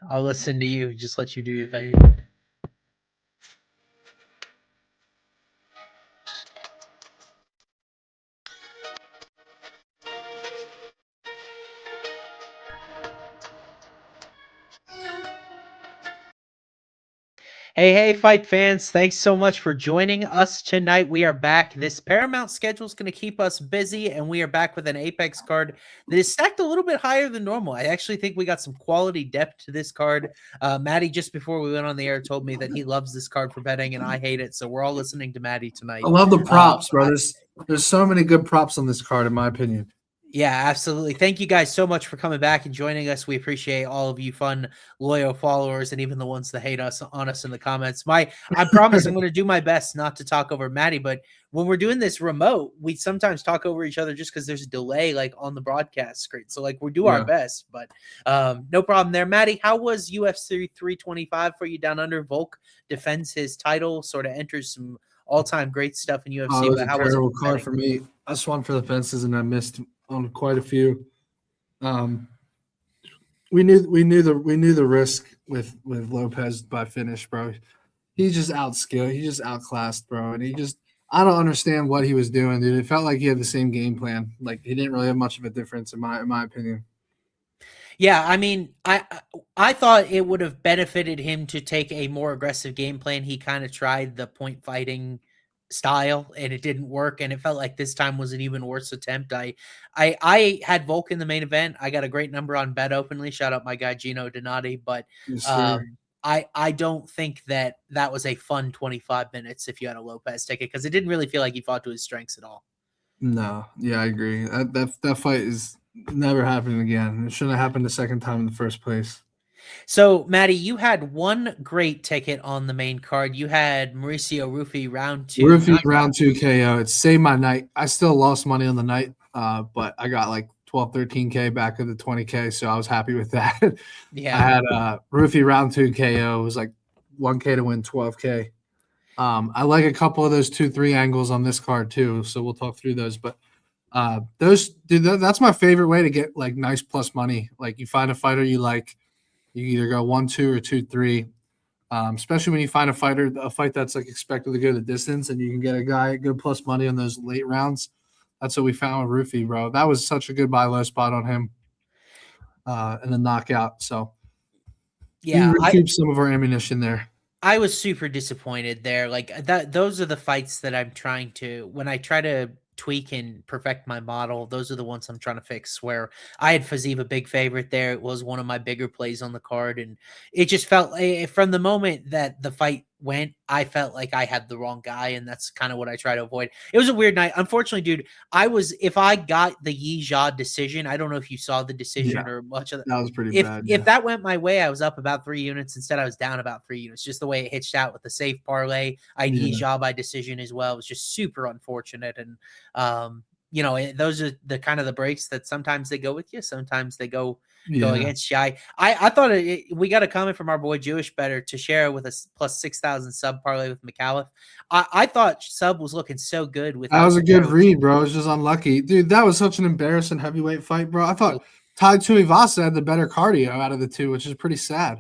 I'll listen to you. Just let you do your thing. Hey, fight fans. Thanks so much for joining us tonight. We are back. This Paramount schedule is going to keep us busy, and we are back with an Apex card that is stacked a little bit higher than normal. I actually think we got some quality depth to this card. Matty, just before we went on the air, told me that he loves this card for betting, and I hate it. So we're all listening to Matty tonight. I love the props, bro. There's so many good props on this card, in my opinion. Yeah, absolutely. Thank you guys so much for coming back and joining us. We appreciate all of you fun, loyal followers, and even the ones that hate us on us in the comments. I promise I'm going to do my best not to talk over Matty, but when we're doing this remote, we sometimes talk over each other just because there's a delay like on the broadcast screen. So we do our best, but no problem there. Matty, how was UFC 325 for you down under? Volk defends his title, sort of enters some all-time great stuff in UFC. It was a terrible card for me. I swung for the fences and I missed on quite a few. We knew the risk with Lopez by finish, bro. He's just outskilled. He just outclassed, bro. And I don't understand what he was doing, dude. It felt like he had the same game plan. Like he didn't really have much of a difference in my opinion. Yeah, I mean, I thought it would have benefited him to take a more aggressive game plan. He kind of tried the point fighting style and it didn't work, and it felt like this time was an even worse attempt. I had Volk in the main event. I got a great number on Bet Openly. Shout out my guy Gino Donati, but I don't think that was a fun 25 minutes if you had a Lopez ticket, because it didn't really feel like he fought to his strengths at all. No, yeah, I agree. That fight is never happening again. It shouldn't have happened the second time in the first place. So, Matty, you had one great ticket on the main card. You had Mauricio Rufy round 2. Rufy round 2 KO. It saved my night. I still lost money on the night, but I got like 12, 13K back of the 20K, so I was happy with that. Yeah. I had Rufy round 2 KO. It was like 1K to win 12K. I like a couple of those 2-3 angles on this card too, so we'll talk through those. But that's my favorite way to get like nice plus money. Like you find a fighter you like, you either go 1-2 or 2-3, especially when you find a fight that's like expected to go the distance, and you can get a guy good plus money on those late rounds. That's what we found with Rufy, bro. That was such a good buy low spot on him, and the knockout. So yeah, we recouped some of our ammunition there. I was super disappointed there. Like that, those are the fights that I'm trying to, when I try to tweak and perfect my model, those are the ones I'm trying to fix. Where I had Fazeev a big favorite there. It was one of my bigger plays on the card, and it just felt from the moment that the fight went, I felt like I had the wrong guy, and that's kind of what I try to avoid. It was a weird night. Unfortunately, dude, if I got the Yi Jia decision, I don't know if you saw the decision or much of that. That was pretty bad. If that went my way, I was up about 3 units. Instead, I was down about 3 units. Just the way it hitched out with the safe parlay. I had Yi Jia by decision as well. It was just super unfortunate. And, those are the kind of the breaks that sometimes they go with you. Sometimes they go against you. I thought we got a comment from our boy Jewish Better to share with us plus 6,000 sub parlay with McAuliffe. I thought sub was looking so good with that was a good read, bro. It was just unlucky, dude. That was such an embarrassing heavyweight fight, bro. I thought Tai Tuivasa had the better cardio out of the two, which is pretty sad.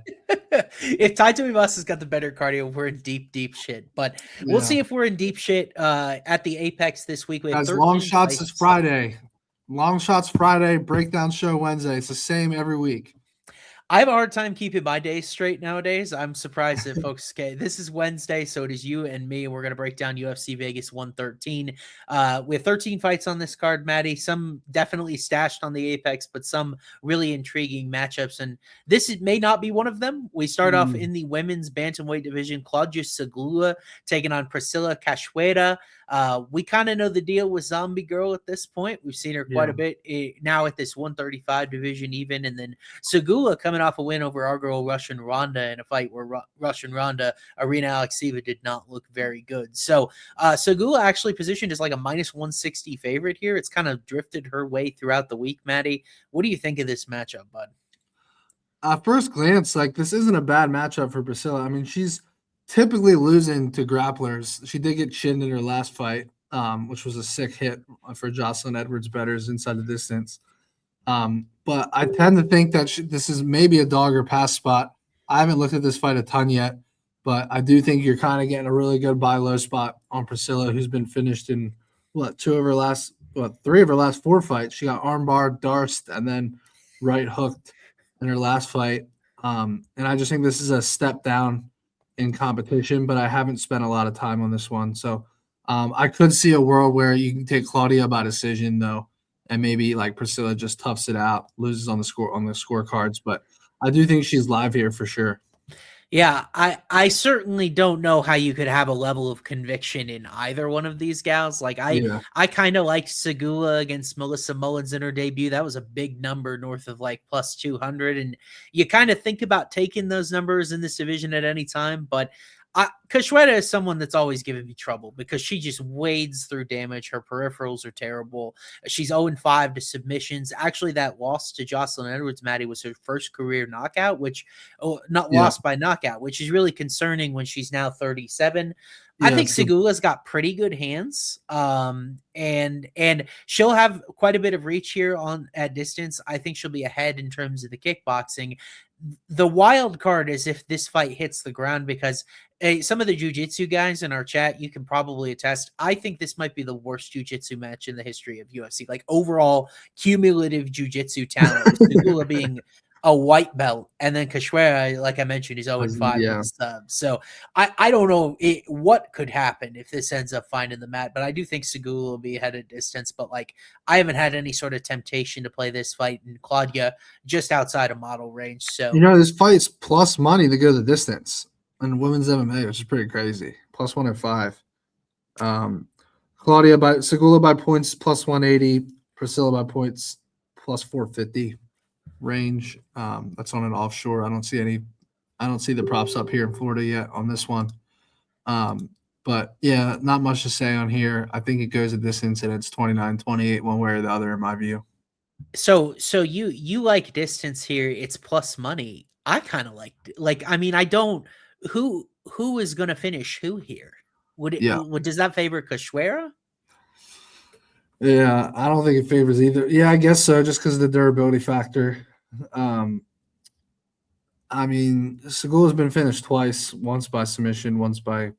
If Tai Tuivasa's got the better cardio, we're in deep shit. But we'll see if we're in deep shit at the Apex this week. We have Longshots is Friday. Longshots Friday, breakdown show Wednesday. It's the same every week. I have a hard time keeping my days straight nowadays. I'm surprised that folks get this is Wednesday, so it is you and me. We're going to break down UFC Vegas 113. We have 13 fights on this card, Matty. Some definitely stashed on the Apex, but some really intriguing matchups. And this may not be one of them. We start off in the women's bantamweight division. Claudia Sygula taking on Priscilla Cachoeira. We kind of know the deal with Zombie Girl at this point. We've seen her quite a bit now at this 135 division even. And then Sygula coming off a win over our girl Russian Ronda in a fight where Russian Ronda, Arina Alexieva, did not look very good. So Sygula actually positioned as like a minus 160 favorite here. It's kind of drifted her way throughout the week, Matty. What do you think of this matchup, bud? At first glance, like this isn't a bad matchup for Priscilla. I mean, she's typically losing to grapplers. She did get chinned in her last fight, which was a sick hit for Jocelyn Edwards bettors inside the distance. But I tend to think that this is maybe a dog or pass spot. I haven't looked at this fight a ton yet, but I do think you're kind of getting a really good buy low spot on Priscilla, who's been finished in three of her last 4 fights. She got armbar, darced, and then right hooked in her last fight. And I just think this is a step down in competition, but I haven't spent a lot of time on this one. So I could see a world where you can take Claudia by decision, though, and maybe like Priscilla just toughs it out, loses on the scorecards. But I do think she's live here for sure. Yeah, I certainly don't know how you could have a level of conviction in either one of these gals. Like I kind of liked Sygula against Melissa Mullins in her debut. That was a big number north of like plus 200. And you kind of think about taking those numbers in this division at any time. But Cachoeira is someone that's always given me trouble because she just wades through damage. Her peripherals are terrible. She's 0-5 to submissions. Actually, that loss to Jocelyn Edwards, Matty, was her first career knockout, lost by knockout, which is really concerning when she's now 37. I think Sygula's got pretty good hands. And she'll have quite a bit of reach here at distance. I think she'll be ahead in terms of the kickboxing. The wild card is if this fight hits the ground, because some of the jiu-jitsu guys in our chat, you can probably attest, I think this might be the worst jiu-jitsu match in the history of UFC. Like overall cumulative jiu-jitsu talent, Sygula being a white belt, and then Cachoeira, like I mentioned, is 0-5 with subs. So I don't know what could happen if this ends up finding the mat, but I do think Sygula will be ahead of distance. But like I haven't had any sort of temptation to play this fight, and Claudia just outside of model range. So this fight's plus money to go the distance in women's MMA, which is pretty crazy. Plus 105. Sygula by points plus 180, Priscilla by points plus 450 range. That's on an offshore. I don't see the props up here in Florida yet on this one. But yeah, not much to say on here. I think it goes a distance and it's 29-28 one way or the other in my view. So you like distance here, it's plus money. I kind of like I mean, I don't who is going to finish who here? Does that favor Cachoeira? Yeah, I don't think it favors either. Yeah, I guess so, just because of the durability factor. I mean, Sygula's been finished twice, once by submission, once by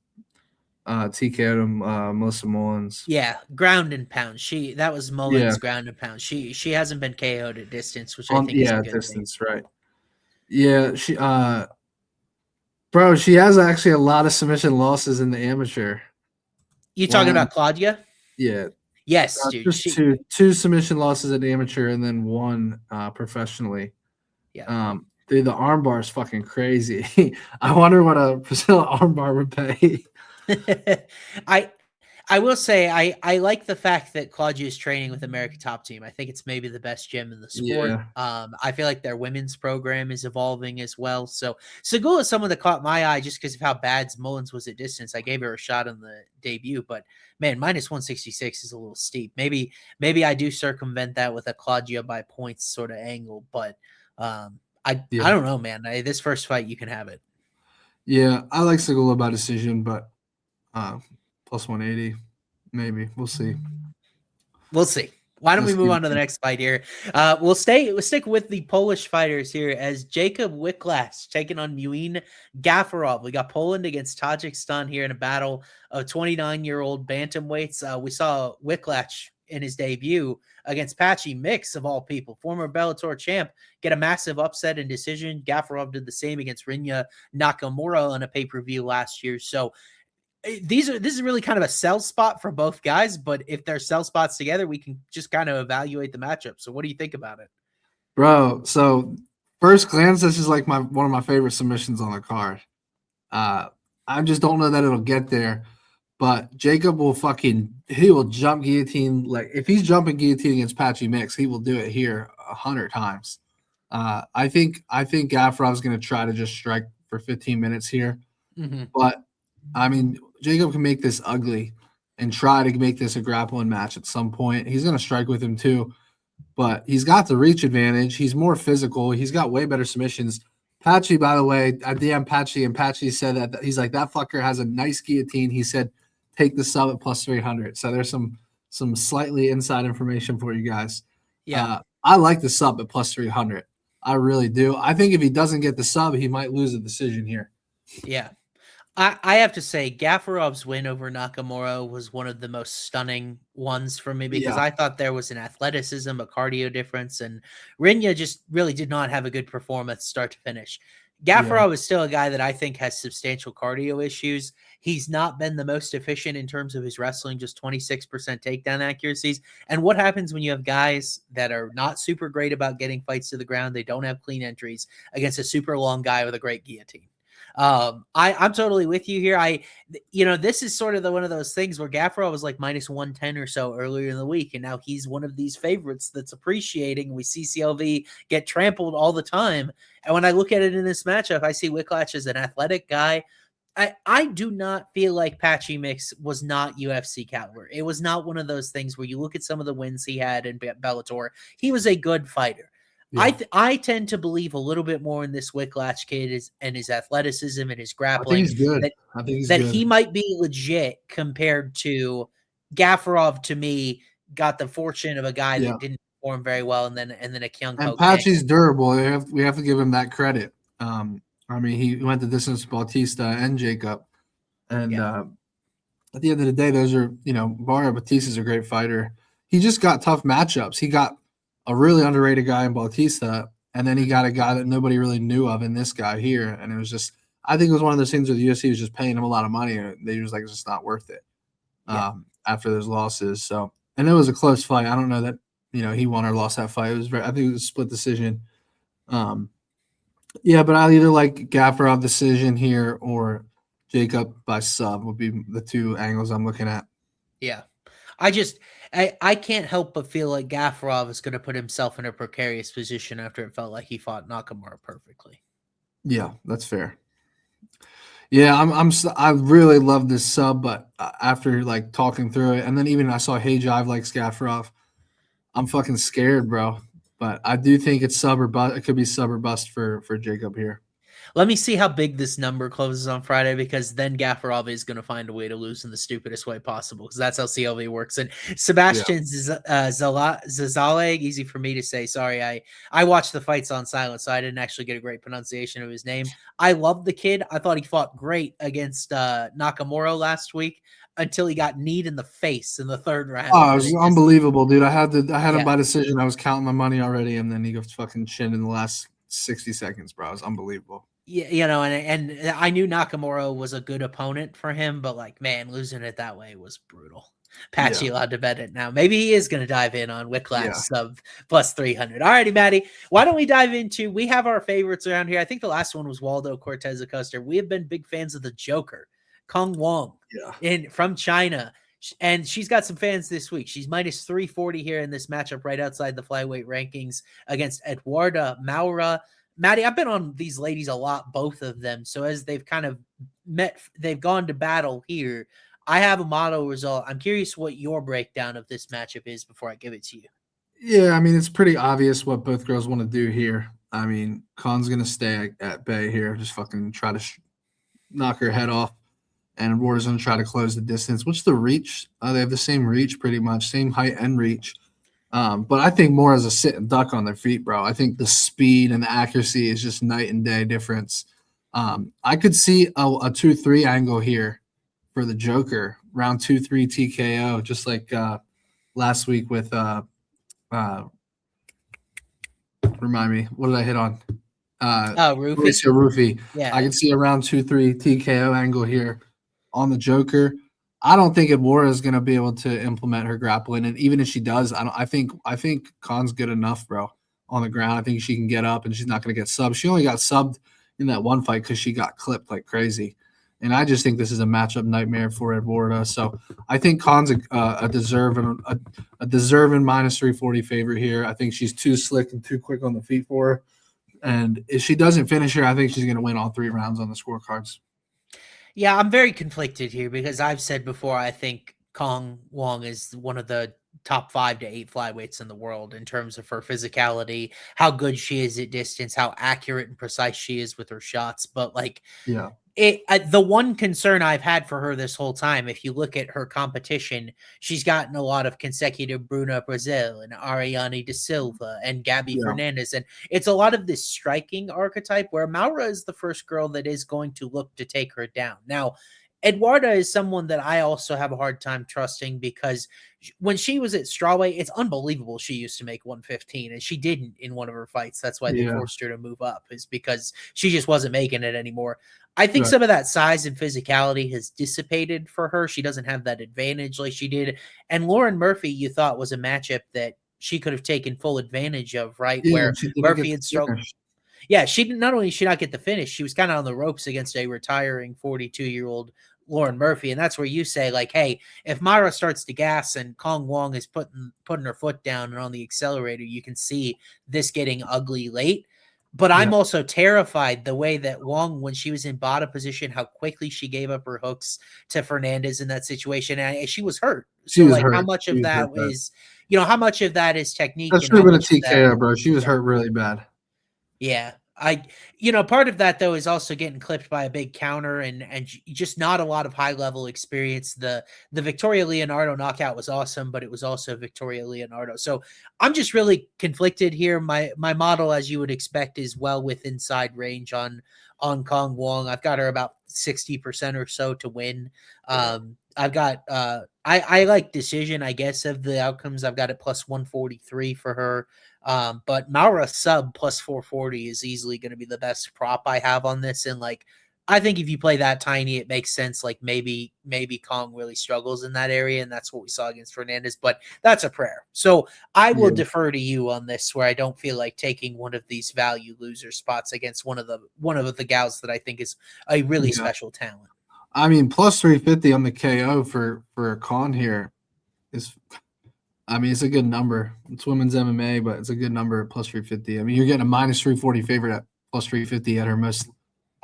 TKO Melissa Mullins. Yeah, ground and pound. That was Mullins ground and pound. She hasn't been KO'd at distance, which I think is a good distance, thing. Right. Yeah, she she has actually a lot of submission losses in the amateur. You talking about Claudia? Yeah. Yes, dude. Just two submission losses at amateur and then one professionally. Yeah. Dude, the armbar is fucking crazy. I wonder what a Priscilla armbar would pay. I will say I like the fact that Claudia is training with America Top Team. I think it's maybe the best gym in the sport. Yeah. I feel like their women's program is evolving as well. So Sygula is someone that caught my eye just because of how bad Mullins was at distance. I gave her a shot on the debut, but man, minus 166 is a little steep. Maybe I do circumvent that with a Claudia by points sort of angle, but I don't know, man. This first fight, you can have it. Yeah, I like Sygula by decision, but plus 180, maybe. We'll see. Why don't we move on to the next fight here? We'll stick with the Polish fighters here as Jacob Wilkacz taking on Muin Gafurov. We got Poland against Tajikistan here in a battle of 29-year-old bantamweights. We saw Wilkacz in his debut against Patchy Mix, of all people, former Bellator champ, get a massive upset and decision. Gafurov did the same against Rinya Nakamura on a pay-per-view last year. So this is really kind of a sell spot for both guys, but if they're sell spots together, we can just kind of evaluate the matchup. So what do you think about it? Bro, so first glance, this is like one of my favorite submissions on the card. I just don't know that it'll get there, but Jacob he will jump guillotine. Like if he's jumping guillotine against Patchy Mix, he will do it here 100 times. I think Gafurov's going to try to just strike for 15 minutes here, but I mean, Jacob can make this ugly and try to make this a grappling match at some point. He's going to strike with him too, but he's got the reach advantage. He's more physical. He's got way better submissions. Patchy, by the way, I DM Patchy, and Patchy said that he's like, that fucker has a nice guillotine. He said, take the sub at plus 300. So there's some slightly inside information for you guys. Yeah. I like the sub at plus 300. I really do. I think if he doesn't get the sub, he might lose a decision here. Yeah. I have to say, Gafurov's win over Nakamura was one of the most stunning ones for me because I thought there was an athleticism, a cardio difference, and Rinya just really did not have a good performance start to finish. Gafurov is still a guy that I think has substantial cardio issues. He's not been the most efficient in terms of his wrestling, just 26% takedown accuracies. And what happens when you have guys that are not super great about getting fights to the ground? They don't have clean entries against a super long guy with a great guillotine. I'm totally with you here. This is sort of one of those things where Gafurov was like minus 110 or so earlier in the week, and now he's one of these favorites that's appreciating. We see CLV get trampled all the time, and when I look at it in this matchup, I see Wilkacz as an athletic guy. I do not feel like Patchy Mix was not UFC caliber. It was not one of those things where you look at some of the wins he had in Bellator. He was a good fighter. Yeah. I tend to believe a little bit more in this Wilkacz kid and his athleticism and his grappling. I think he's good. That he might be legit compared to Gafurov. To me, got the fortune of a guy that didn't perform very well, and then a Kyung. And Patchy's durable. We have to give him that credit. I mean, he went the distance with Bautista and Jacob, and at the end of the day, those are Barriault. Bautista's a great fighter. He just got tough matchups. He got a really underrated guy in Bautista, and then he got a guy that nobody really knew of in this guy here. And it was just, I think it was one of those things where the UFC was just paying him a lot of money, and they was like, it's just not worth it after those losses. So, and it was a close fight. I don't know that, he won or lost that fight. It was I think it was a split decision. But I either like Gafurov decision here or Jacob by sub would be the two angles I'm looking at. Yeah. I can't help but feel like Gafurov is going to put himself in a precarious position after it felt like he fought Nakamura perfectly. Yeah, that's fair. Yeah, I really love this sub, but after like talking through it, and then even I saw Hey Jive likes Gafurov, I'm fucking scared, bro. But I do think it's sub or bust. It could be sub or bust for Jacob here. Let me see how big this number closes on Friday, because then Gafurov is going to find a way to lose in the stupidest way possible, because that's how CLV works. And Sebastian Zazale, easy for me to say. Sorry, I watched the fights on silent, so I didn't actually get a great pronunciation of his name. I love the kid. I thought he fought great against Nakamura last week until he got kneed in the face in the third round. Oh, it was unbelievable, dude. I had him by decision. I was counting my money already, and then he got fucking chinned in the last 60 seconds, bro. It was unbelievable. Yeah, and I knew Nakamura was a good opponent for him, but like, man, losing it that way was brutal. Patchy allowed to bet it now. Maybe he is going to dive in on Wilkacz sub plus 300. All righty, Matty. Why don't we dive into? We have our favorites around here. I think the last one was Waldo Cortez Acosta. We have been big fans of the Joker, Kong Wang, from China. And she's got some fans this week. She's minus 340 here in this matchup right outside the flyweight rankings against Eduarda Moura. Matty, I've been on these ladies a lot, both of them. So as they've kind of they've gone to battle here. I have a model result. I'm curious what your breakdown of this matchup is before I give it to you. Yeah, I mean, it's pretty obvious what both girls want to do here. I mean, Khan's going to stay at bay here, just fucking try to knock her head off. And Eduarda's going to try to close the distance. What's the reach? They have the same reach pretty much, same height and reach. But I think more as a sit and duck on their feet, bro. I think the speed and the accuracy is just night and day difference. I could see a 2-3 angle here for the Joker, round 2-3 TKO, just like last week with remind me, what did I hit on? Roofie. Yeah. I could see a round 2-3 TKO angle here on the Joker. I don't think Moura is going to be able to implement her grappling, and even if she does, I think Khan's good enough, bro, on the ground. I think she can get up, and she's not going to get subbed. She only got subbed in that one fight because she got clipped like crazy, and I just think this is a matchup nightmare for Eduarda. So I think Khan's a deserving minus 340 favorite here. I think she's too slick and too quick on the feet for her, and if she doesn't finish her, I think she's going to win all 3 rounds on the scorecards. Yeah, I'm very conflicted here because I've said before I think Kong Wang is one of the top 5 to 8 flyweights in the world in terms of her physicality, how good she is at distance, how accurate and precise she is with her shots. But like, The one concern I've had for her this whole time, if you look at her competition, she's gotten a lot of consecutive Bruna Brasil and Ariane de Silva and Gabby Fernandez. And it's a lot of this striking archetype where Moura is the first girl that is going to look to take her down. Now, Eduarda is someone that I also have a hard time trusting because when she was at strawweight, it's unbelievable she used to make 115 and she didn't in one of her fights. That's why they forced her to move up, is because she just wasn't making it anymore. I think some of that size and physicality has dissipated for her. She doesn't have that advantage like she did. And Lauren Murphy, you thought was a matchup that she could have taken full advantage of, right? Yeah, where Murphy had struggled. Yeah, she didn't, not only did she not get the finish, she was kind of on the ropes against a retiring 42-year-old Lauren Murphy. And that's where you say, like, hey, if Moura starts to gas and Kong Wang is putting her foot down and on the accelerator, you can see this getting ugly late. But I'm also terrified the way that Wang, when she was in bottom position, how quickly she gave up her hooks to Fernandez in that situation. And she was hurt. So, like, how much of that is, how much of that is technique? That should have been a TKO, bro. She was hurt really bad. Yeah. Part of that, though, is also getting clipped by a big counter and just not a lot of high level experience. The Victoria Leonardo knockout was awesome, but it was also Victoria Leonardo. So I'm just really conflicted here. My model, as you would expect, is well within inside range on Kong Wang. I've got her about 60% or so to win. I've got I like decision, I guess, of the outcomes. I've got it plus 143 for her. But Moura sub plus 440 is easily going to be the best prop I have on this. And like, I think if you play that tiny, it makes sense. Like maybe Kong really struggles in that area. And that's what we saw against Fernandez, but that's a prayer. So I will defer to you on this, where I don't feel like taking one of these value loser spots against one of the gals that I think is a really special talent. I mean, plus 350 on the KO for a con here is, I mean, it's a good number. It's women's MMA, but it's a good number at plus 350. I mean, you're getting a minus 340 favorite at plus 350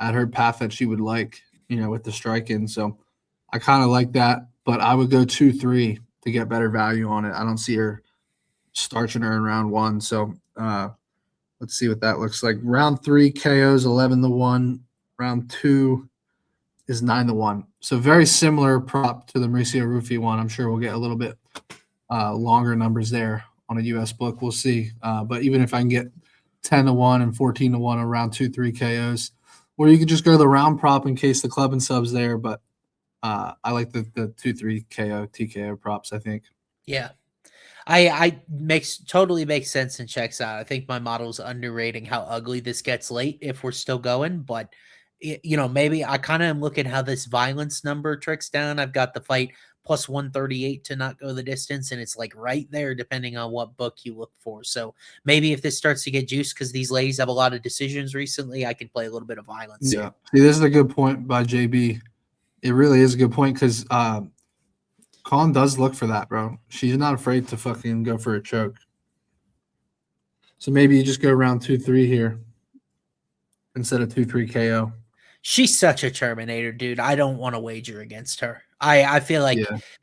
at her path that she would like, with the strike in. So I kind of like that, but I would go 2-3 to get better value on it. I don't see her starching her in round one. So let's see what that looks like. Round 3 KOs 11-1. Round 2 is 9-1. So very similar prop to the Mauricio Rufy one. I'm sure we'll get a little bit longer numbers there on a U.S. book. We'll see. But even if I can get 10-1 and 14-1 around 2-3 KOs, or you could just go the round prop in case the club and subs there. But I like the 2-3 KO TKO props, I think. Yeah. I totally makes sense and checks out. I think my model's underrating how ugly this gets late if we're still going, but maybe I kind of am looking how this violence number tricks down. I've got the fight plus 138 to not go the distance, and it's like right there depending on what book you look for. So maybe if this starts to get juiced because these ladies have a lot of decisions recently, I can play a little bit of violence. Yeah. See, this is a good point by JB. It really is a good point because Colin does look for that, bro. She's not afraid to fucking go for a choke. So maybe you just go around 2-3 here instead of 2-3 KO. She's such a Terminator, dude. I don't want to wager against her. I feel like,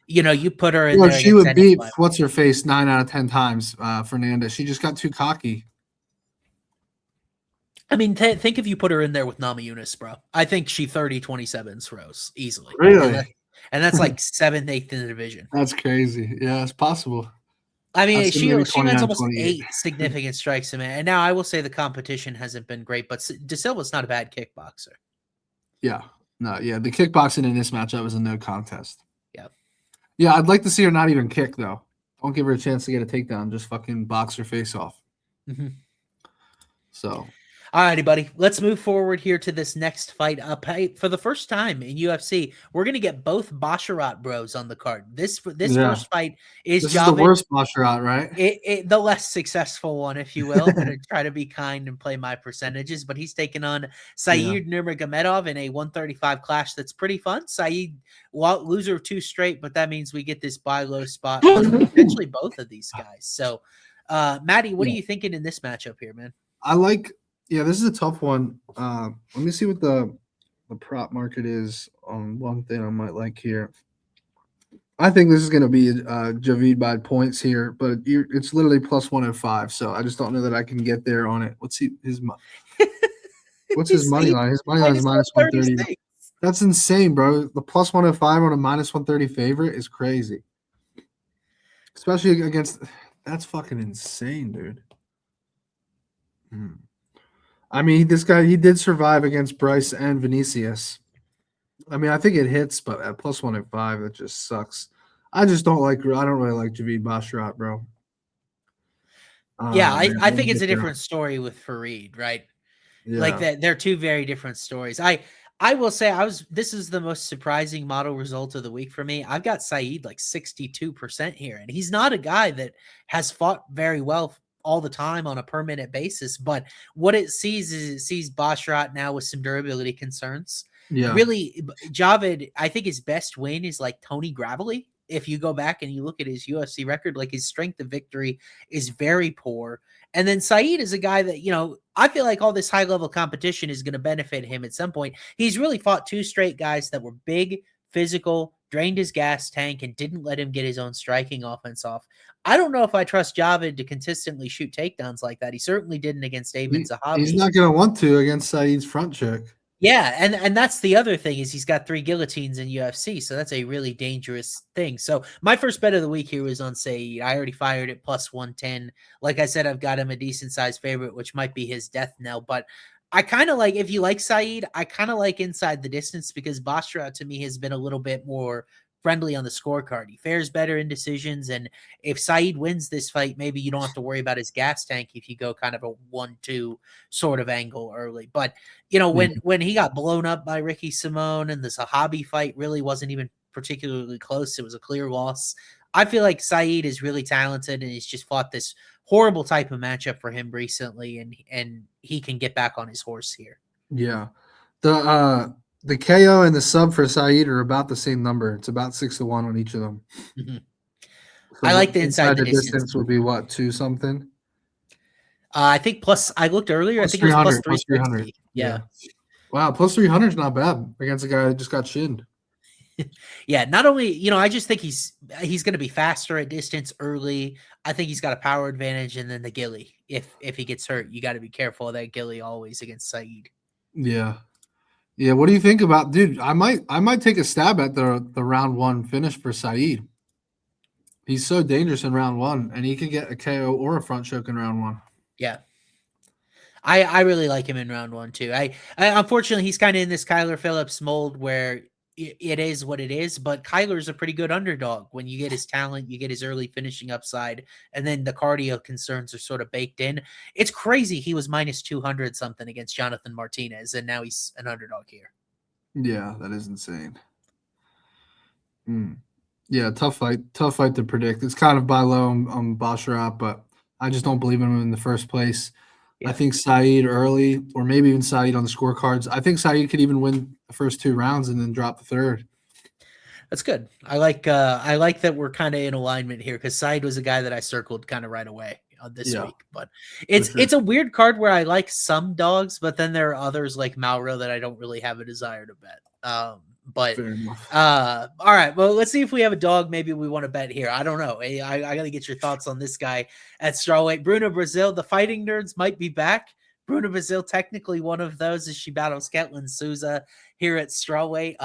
you put her in there. She would beat what's her face 9 out of 10 times, Fernandez. She just got too cocky. I mean, think if you put her in there with Namajunas, bro. I think she 30-27 throws easily. Really? And that's like 7th, 8th in the division. That's crazy. Yeah, it's possible. I mean, she wins almost 8 significant strikes a minute. And now I will say the competition hasn't been great, but De Silva's not a bad kickboxer. Yeah. No, yeah. The kickboxing in this matchup was a no contest. Yeah. Yeah, I'd like to see her not even kick, though. Don't give her a chance to get a takedown. Just fucking box her face off. Mm-hmm. So. All righty, buddy. Let's move forward here to this next fight up. Hey, for the first time in UFC, we're going to get both Basharat bros on the card. This first fight is the worst Basharat, right? The less successful one, if you will. I'm going to try to be kind and play my percentages, but he's taking on Saeed Nurmagomedov in a 135 clash that's pretty fun. Saeed, loser of 2 straight, but that means we get this buy low spot on potentially both of these guys. So, Matty, what are you thinking in this matchup here, man? Yeah, this is a tough one. Let me see what the prop market is on one thing I might like here. I think this is going to be Javid by points here, but it's literally plus 105. So I just don't know that I can get there on it. What's his money line? His money line is minus 130. That's insane, bro. The plus 105 on a minus 130 favorite is crazy. Especially against that's fucking insane, dude. I mean, this guy he did survive against Bryce and Vinicius. I mean, I think it hits, but at plus 105, it just sucks. I don't really like Javid Basharat, bro. Yeah, I think it's a different story with Farid, right? Yeah. Like that, they're two very different stories. I will say this is the most surprising model result of the week for me. I've got Saeed like 62% here, and he's not a guy that has fought very well all the time on a per minute basis. But what it sees is it sees Basharat now with some durability concerns. Yeah. Really, Javid, I think his best win is like Tony Gravely. If you go back and you look at his UFC record, like his strength of victory is very poor. And then Saeed is a guy that, you know, I feel like all this high level competition is going to benefit him at some point. He's really fought two straight guys that were big, physical, drained his gas tank, and didn't let him get his own striking offense off. I don't know if I trust Javid to consistently shoot takedowns like that. He certainly didn't against Aben Zahabi. He's not going to want to against Saeed's front check. Yeah, and that's the other thing is he's got 3 guillotines in UFC, so that's a really dangerous thing. So my first bet of the week here was on Saeed. I already fired at plus 110. Like I said, I've got him a decent sized favorite, which might be his death knell. But I kind of like, if you like Saeed, I kind of like inside the distance because Basharat to me has been a little bit more friendly on the scorecard. He fares better in decisions, and if Saeed wins this fight, maybe you don't have to worry about his gas tank if you go kind of a 1-2 sort of angle early. But you know, when he got blown up by Ricky Simone and the Zahabi fight really wasn't even particularly close. It was a clear loss. I feel like Saeed is really talented, and he's just fought this horrible type of matchup for him recently, and he can get back on his horse here. Yeah. The KO and the sub for Saeed are about the same number. It's about 6-1 on each of them. Mm-hmm. So I like the inside the distance would be what, 2 something? I think plus. I looked earlier. Plus I think it was plus 300. Yeah. Wow, plus 300 is not bad against a guy that just got shinned. Yeah, not only, you know, I just think he's going to be faster at distance early. I think he's got a power advantage, and then the gilly. If he gets hurt, you got to be careful of that gilly always against Saeed. Yeah. Yeah, what do you think about, dude? I might take a stab at the round 1 finish for Saeed. He's so dangerous in round 1, and he could get a KO or a front choke in round 1. Yeah. I really like him in round 1 too. I unfortunately he's kind of in this Kyler Phillips mold where it is what it is, but Kyler's a pretty good underdog. When you get his talent, you get his early finishing upside, and then the cardio concerns are sort of baked in. It's crazy he was minus 200 something against Jonathan Martinez, and now he's an underdog here. Yeah, that is insane. Yeah, tough fight to predict. It's kind of buy low on Basharat, but I just don't believe in him in the first place. Yeah. I think Saeed early, or maybe even Saeed on the scorecards. I think Saeed could even win the first 2 rounds and then drop the third. That's good. I like that we're kind of in alignment here because Saeed was a guy that I circled kind of right away this week. But it's a weird card where I like some dogs, but then there are others like Moura that I don't really have a desire to bet. But all right, well, let's see if we have a dog maybe we want to bet here. I don't know. I got to get your thoughts on this guy at strawweight. Bruno Brazil, the fighting nerds might be back. Bruno Brazil, technically one of those as she battles Ketlin Souza here at strawweight.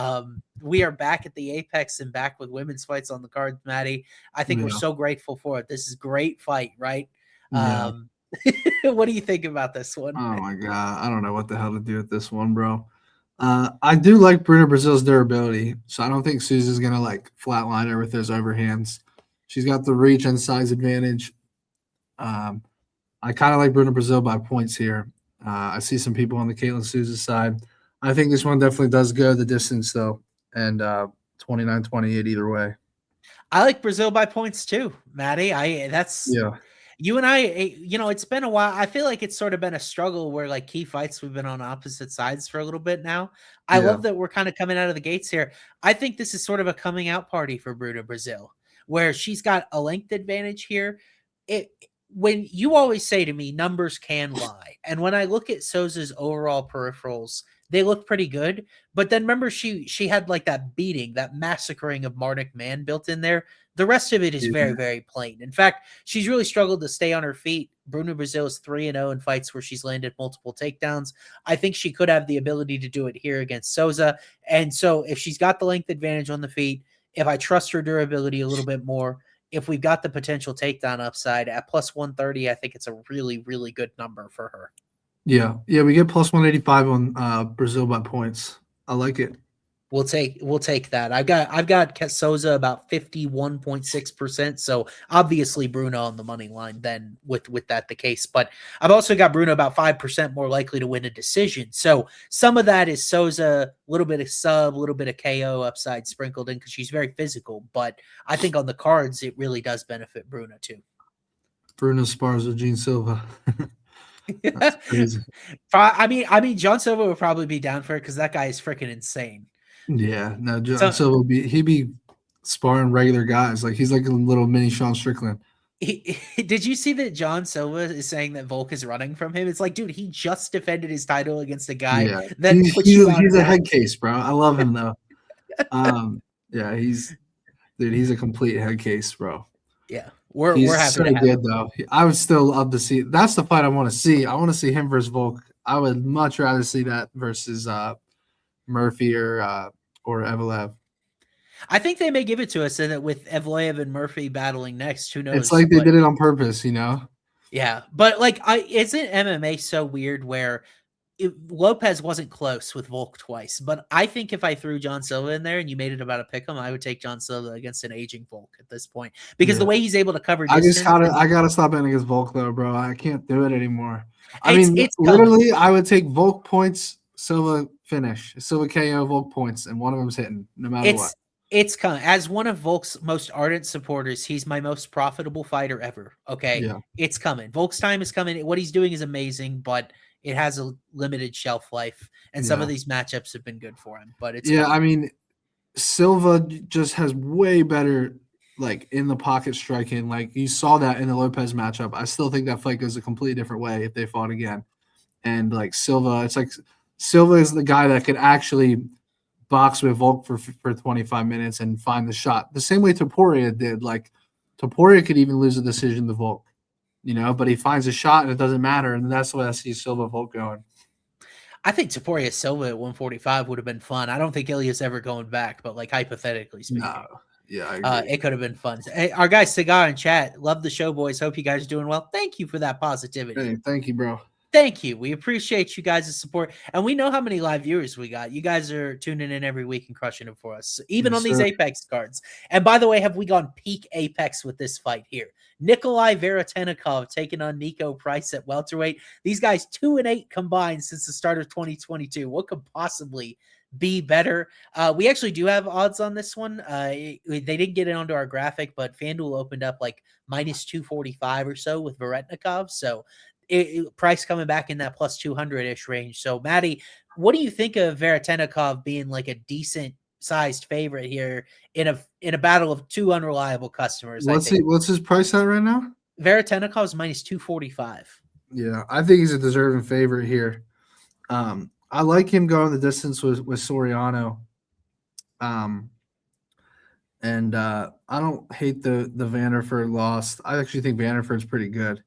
We are back at the Apex and back with women's fights on the card, Matty. I think we're so grateful for it. This is a great fight, right? Yeah. What do you think about this one? Oh my God. I don't know what the hell to do with this one, bro. I do like Bruno Brazil's durability, so I don't think Souza's going to like flatline her with those overhands. She's got the reach and size advantage. I kind of like Bruno Brazil by points here. I see some people on the Caitlin Souza side. I think this one definitely does go the distance, though, and 29-28 either way. I like Brazil by points too, Matty. You and I, you know, it's been a while. I feel like it's sort of been a struggle where like key fights, we've been on opposite sides for a little bit now. I love that we're kind of coming out of the gates here. I think this is sort of a coming out party for Bruno Brazil, where she's got a length advantage here. When you always say to me, numbers can lie. And when I look at Souza's overall peripherals, they look pretty good. But then remember, she had like that beating, that massacring of Marnik Mann built in there. The rest of it is Yeah. very, very plain. In fact, she's really struggled to stay on her feet. Bruna Brasil is 3-0 in fights where she's landed multiple takedowns. I think she could have the ability to do it here against Souza. And so if she's got the length advantage on the feet, if I trust her durability a little bit more, if we've got the potential takedown upside at plus 130, I think it's a really, really good number for her. Yeah. We get plus 185 on Brazil by points. I like it. We'll take that. I've got Souza about 51.6%. So obviously Bruno on the money line then with that the case. But I've also got Bruno about 5% more likely to win a decision. So some of that is Souza, a little bit of sub, a little bit of KO upside sprinkled in because she's very physical. But I think on the cards it really does benefit Bruno too. Bruno spars with Gene Silva. That's crazy. I mean, John Silva would probably be down for it because that guy is freaking insane. Yeah, no, John Silva he'd be sparring regular guys. Like he's like a little mini Sean Strickland. Did you see that John Silva is saying that Volk is running from him? It's like, dude, he just defended his title against a guy that he's a head case, bro. I love him though. Yeah, he's a complete head case, bro. Yeah, we're happy so to have good him. though. I would still love to see. That's the fight I want to see. I want to see him versus Volk. I would much rather see that versus Murphy or Evelev. I think they may give it to us, and that with Evloev and Murphy battling next, who knows? It's like they did it on purpose, you know? Yeah, but like, isn't MMA so weird where Lopez wasn't close with Volk twice, but I think if I threw John Silva in there and you made it about a pick 'em, I would take John Silva against an aging Volk at this point because the way he's able to cover distance. I gotta stop betting against Volk though, bro. I can't do it anymore. It's literally I would take Volk points, Silva finish, Silva KO, Volk points, and one of them's hitting no matter what. It's coming. As one of Volk's most ardent supporters, he's my most profitable fighter ever. Okay, It's coming. Volk's time is coming. What he's doing is amazing, but it has a limited shelf life, and some of these matchups have been good for him. But it's I mean, Silva just has way better like in the pocket striking. Like you saw that in the Lopez matchup. I still think that fight goes a completely different way if they fought again. And like Silva, it's like Silva is the guy that could actually box with Volk for 25 minutes and find the shot. The same way Topuria did. Like Topuria could even lose a decision to Volk, you know, but he finds a shot and it doesn't matter. And that's the way I see Silva Volk going. I think Topuria Silva at 145 would have been fun. I don't think Ilya's ever going back, but like hypothetically speaking. No. Yeah, I agree. It could have been fun. Hey, our guy Sygula in chat, love the show, boys. Hope you guys are doing well. Thank you for that positivity. Hey, thank you, bro. Thank you. We appreciate you guys' support. And we know how many live viewers we got. You guys are tuning in every week and crushing it for us, even on these Apex cards. And by the way, have we gone peak Apex with this fight here? Nikolai Veretenikov taking on Nico Price at welterweight. These guys 2-8 combined since the start of 2022. What could possibly be better? We actually do have odds on this one. They didn't get it onto our graphic, but FanDuel opened up like minus 245 or so with Veretenikov. So Price coming back in that plus 200-ish range. So, Matty, what do you think of Veretenikov being like a decent sized favorite here in a battle of two unreliable customers? What's his price at right now? Veretenikov's minus 245. Yeah, I think he's a deserving favorite here. I like him going the distance with Soriano. And I don't hate the Vanderford loss. I actually think Vanderford's pretty good.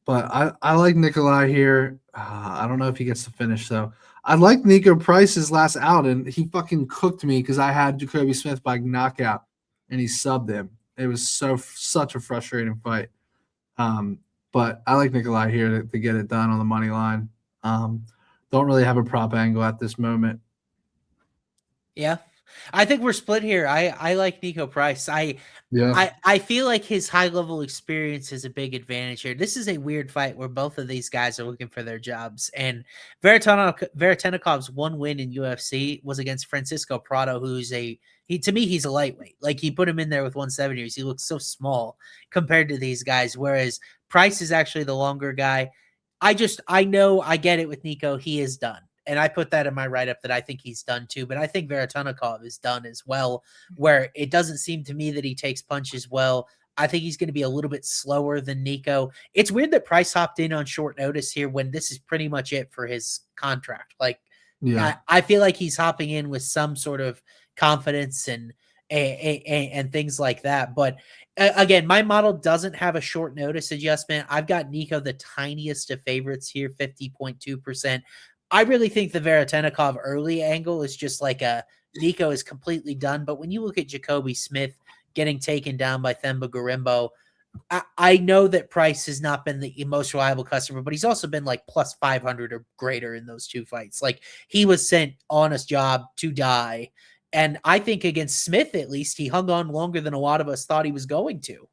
But I like Nikolai here. I don't know if he gets the finish, though. I like Nico Price's last out, and he fucking cooked me because I had Jacoby Smith by knockout, and he subbed him. It was such a frustrating fight. But I like Nikolai here to get it done on the money line. Don't really have a prop angle at this moment. Yeah. I think we're split here. I like Nico Price. I feel like his high level experience is a big advantage here. This is a weird fight where both of these guys are looking for their jobs. And Veretenikov's one win in UFC was against Francisco Prado, who's to me, he's a lightweight. Like he put him in there with 170s. He looks so small compared to these guys. Whereas Price is actually the longer guy. I know I get it with Nico. He is done. And I put that in my write-up that I think he's done too. But I think Veretenikov is done as well, where it doesn't seem to me that he takes punches well. I think he's going to be a little bit slower than Nico. It's weird that Price hopped in on short notice here when this is pretty much it for his contract. Like, I feel like he's hopping in with some sort of confidence and and things like that. But again, my model doesn't have a short notice adjustment. I've got Nico the tiniest of favorites here, 50.2%. I really think the Veretenikov early angle is just like a Nico is completely done. But when you look at Jacoby Smith getting taken down by Themba Gorimbo, I know that Price has not been the most reliable customer, but he's also been like plus 500 or greater in those two fights. Like he was sent on a job to die. And I think against Smith, at least, he hung on longer than a lot of us thought he was going to.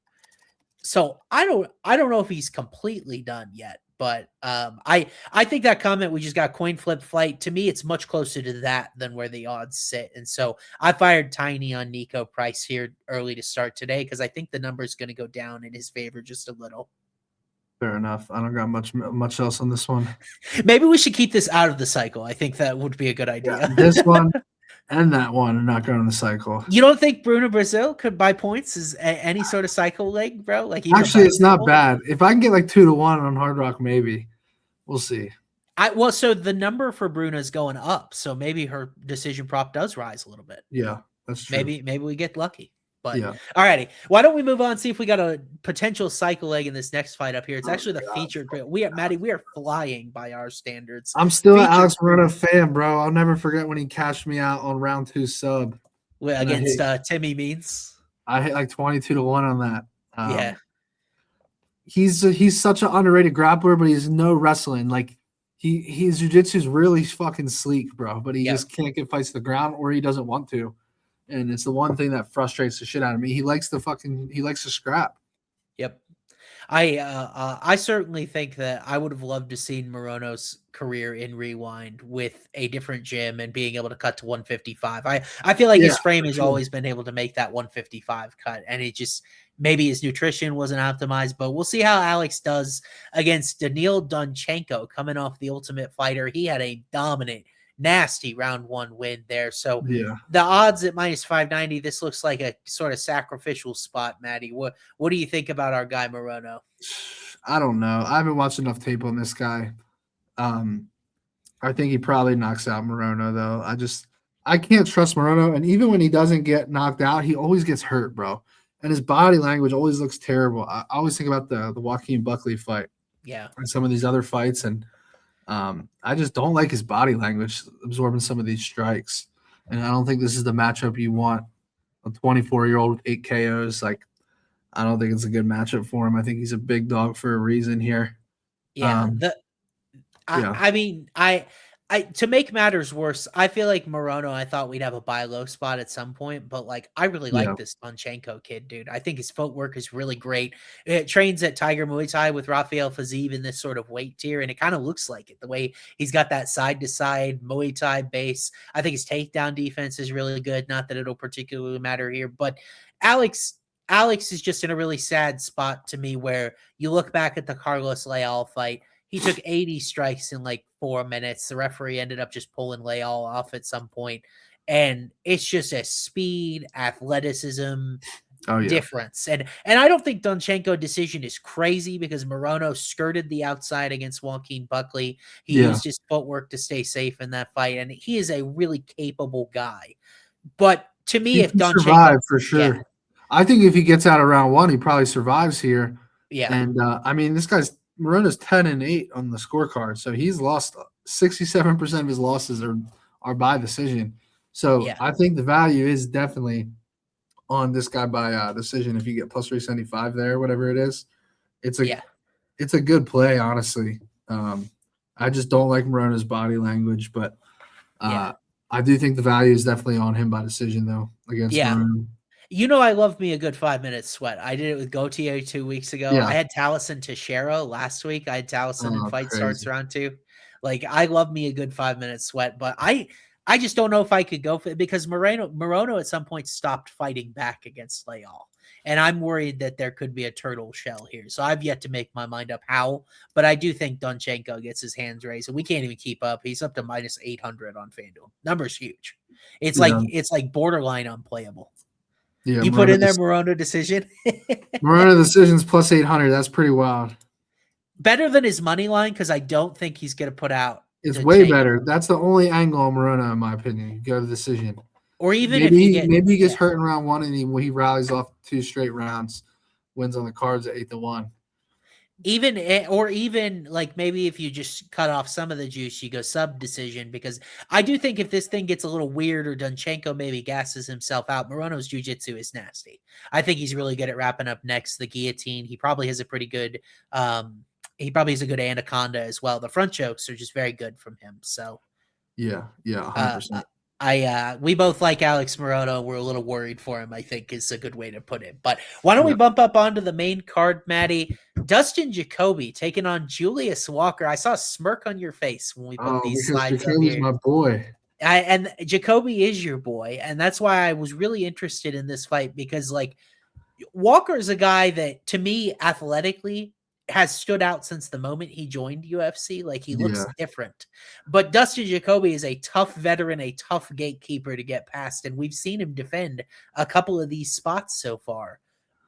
So I don't know if he's completely done yet, but I think that comment we just got coin flip fight, to me, it's much closer to that than where the odds sit. And so I fired tiny on Nico Price here early to start today because I think the number is going to go down in his favor just a little. Fair enough. I don't got much else on this one. Maybe we should keep this out of the cycle. I think that would be a good idea. Yeah, this one and that one are not going in the cycle. You don't think Bruno Brasil could buy points as any sort of cycle leg, bro? Like actually, it's not bad. If I can get like 2-1 on Hard Rock, maybe we'll see. So the number for Bruno is going up, so maybe her decision prop does rise a little bit. Yeah, that's true. Maybe we get lucky. But yeah. All righty. Why don't we move on? See if we got a potential cycle leg in this next fight up here. It's actually the featured. Matty, we are flying by our standards. I'm still an Alex Morono fan, bro. I'll never forget when he cashed me out on round 2 sub against Timmy Means. I hit like 22-1 on that. Yeah. He's such an underrated grappler, but he's no wrestling. Like his jiu-jitsu is really fucking sleek, bro. But he just can't get fights to the ground, or he doesn't want to. And it's the one thing that frustrates the shit out of me. He likes to scrap. Yep. I certainly think that I would have loved to see Morono's career in Rewind with a different gym and being able to cut to 155. I feel like his frame has always been able to make that 155 cut, and it just maybe his nutrition wasn't optimized, but we'll see how Alex does against Daniil Donchenko coming off the Ultimate Fighter. He had a dominant, nasty round 1 win there. So the odds at minus 590, this looks like a sort of sacrificial spot, Matty. What do you think about our guy Morono? I don't know. I haven't watched enough tape on this guy. I think he probably knocks out Morono, though. I can't trust Morono, and even when he doesn't get knocked out, he always gets hurt, bro. And his body language always looks terrible. I always think about the Joaquin Buckley fight. Yeah. And some of these other fights, and I just don't like his body language absorbing some of these strikes. And I don't think this is the matchup you want. A 24-year-old with 8 KOs. Like, I don't think it's a good matchup for him. I think he's a big dog for a reason here. Yeah. I mean, to make matters worse, I feel like Morono, I thought we'd have a buy low spot at some point, but like I really like this Donchenko kid, dude. I think his footwork is really great. It trains at Tiger Muay Thai with Rafael Fiziev in this sort of weight tier, and it kind of looks like it. The way he's got that side to side Muay Thai base. I think his takedown defense is really good. Not that it'll particularly matter here, but Alex is just in a really sad spot to me where you look back at the Carlos Leal fight. He took 80 strikes in like 4 minutes. The referee ended up just pulling Leal off at some point. And it's just a speed, athleticism difference. And I don't think Donchenko decision is crazy because Morono skirted the outside against Joaquin Buckley. He used his footwork to stay safe in that fight. And he is a really capable guy. But to me, if Donchenko survive for sure. Yeah. I think if he gets out of round 1, he probably survives here. Yeah. And I mean, Morono's 10-8 on the scorecard, so he's lost 67% of his losses are by decision. So I think the value is definitely on this guy by decision. If you get plus 375 there, whatever it is, it's a good play, honestly. I just don't like Morono's body language, but I do think the value is definitely on him by decision, though, against Morono. You know, I love me a good 5-minute sweat. I did it with Gautier 2 weeks ago. I had Taliesin Teixeira last week. I had Taliesin in fight starts round 2. Like, I love me a good 5-minute sweat, but I just don't know if I could go for it because Morono at some point stopped fighting back against Leal. And I'm worried that there could be a turtle shell here. So I've yet to make my mind up how, but I do think Donchenko gets his hands raised, and we can't even keep up. He's up to minus 800 on FanDuel. Number's huge. It's like borderline unplayable. Yeah, you put in there Morono decision. Morono decision's plus 800. That's pretty wild. Better than his money line because I don't think he's going to put out. It's way better. That's the only angle on Morono, in my opinion. You go to decision. Or even if you get maybe he gets hurt in round 1 and he rallies off 2 straight rounds, wins on the cards at 8-1. Even like maybe if you just cut off some of the juice, you go sub decision, because I do think if this thing gets a little weird or Donchenko maybe gasses himself out, Morono's jiu-jitsu is nasty. I think he's really good at wrapping up next the guillotine. He probably has a pretty good he probably has a good anaconda as well. The front chokes are just very good from him. So yeah, 100%. We both like Alex Morono. We're a little worried for him, I think is a good way to put it. But why don't we bump up onto the main card, Matty? Dustin Jacoby taking on Julius Walker. I saw a smirk on your face when we put these slides up here. My boy. And Jacoby is your boy, and that's why I was really interested in this fight, because like Walker is a guy that, to me, athletically has stood out since the moment he joined UFC. Like, he looks different. But Dustin Jacoby is a tough veteran, a tough gatekeeper to get past, and we've seen him defend a couple of these spots so far.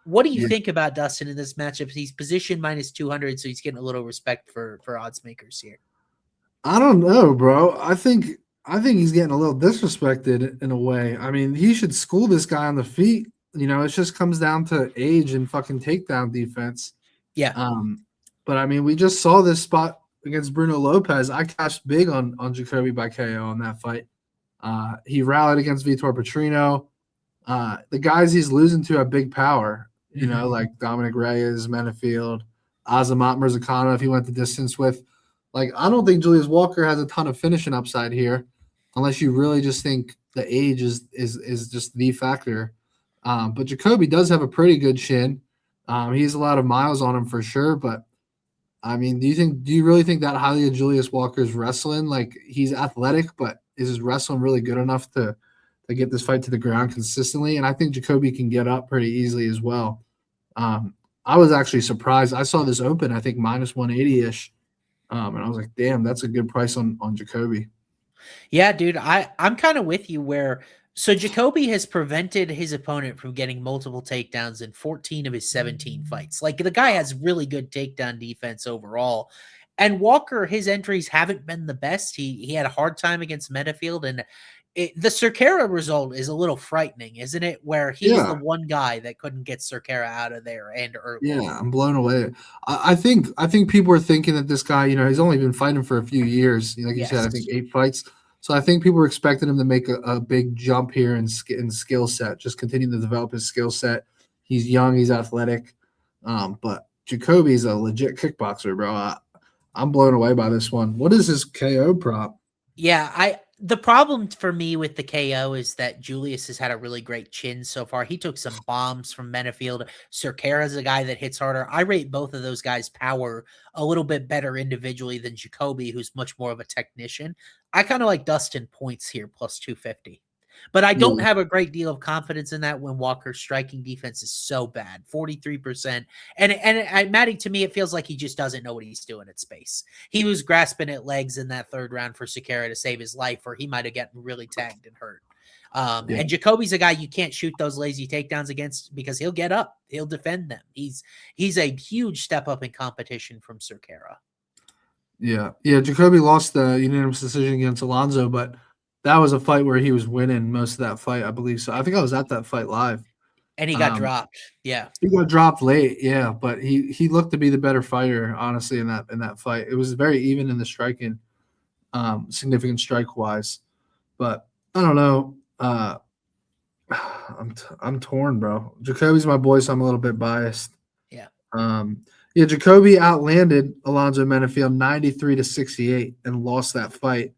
What do you think about Dustin in this matchup? He's positioned -200, so he's getting a little respect for odds makers here. I don't know, bro. I think he's getting a little disrespected in a way. I mean, he should school this guy on the feet. You know, it just comes down to age and fucking takedown defense. Yeah. But I mean, we just saw this spot against Bruno Lopez. I cashed big on Jacoby by KO on that fight. He rallied against Vitor Petrino. The guys he's losing to have big power, you know, like Dominic Reyes, Menefield, Azamat Murzakanov, he went the distance with. Like, I don't think Julius Walker has a ton of finishing upside here, unless you really just think the age is just the factor. But Jacoby does have a pretty good chin. He has a lot of miles on him for sure. But I mean, do you really think that highly of Julius Walker's wrestling? Like, he's athletic, but is his wrestling really good enough to get this fight to the ground consistently? And I think Jacoby can get up pretty easily as well. I was actually surprised. I saw this open, I think -180-ish. And I was like, damn, that's a good price on Jacoby. Yeah, dude, I'm kind of with you so Jacoby has prevented his opponent from getting multiple takedowns in 14 of his 17 fights. Like, the guy has really good takedown defense overall. And Walker, his entries haven't been the best. He had a hard time against Menefield, and the Sygula result is a little frightening, isn't it? Where he was the one guy that couldn't get Sygula out of there and early. Yeah, I'm blown away. I think people are thinking that this guy, you know, he's only been fighting for a few years. Like you said, I think 8 fights. So I think people are expecting him to make a big jump here in skill set, just continue to develop his skill set. He's young, he's athletic. But Jacoby's a legit kickboxer, bro. I'm blown away by this one. What is his KO prop? Yeah, the problem for me with the KO is that Julius has had a really great chin so far. He took some bombs from Menefield. Syrcara's a guy that hits harder. I rate both of those guys' power a little bit better individually than Jacoby, who's much more of a technician. I kind of like Dustin points here, +250. But I don't have a great deal of confidence in that when Walker's striking defense is so bad, 43%. And Matty, to me, it feels like he just doesn't know what he's doing at space. He was grasping at legs in that third round for Sygula to save his life, or he might have gotten really tagged and hurt. And Jacoby's a guy you can't shoot those lazy takedowns against, because he'll get up, he'll defend them. He's a huge step up in competition from Sygula. Yeah, Jacoby lost the unanimous decision against Alonso, but that was a fight where he was winning most of that fight, I believe. So I think I was at that fight live. And he got dropped. Yeah. He got dropped late, but he looked to be the better fighter, honestly, in that fight. It was very even in the striking, significant strike-wise. But I don't know. I'm torn, bro. Jacoby's my boy, so I'm a little bit biased. Yeah. Jacoby outlanded Alonzo Menefield 93-68 and lost that fight.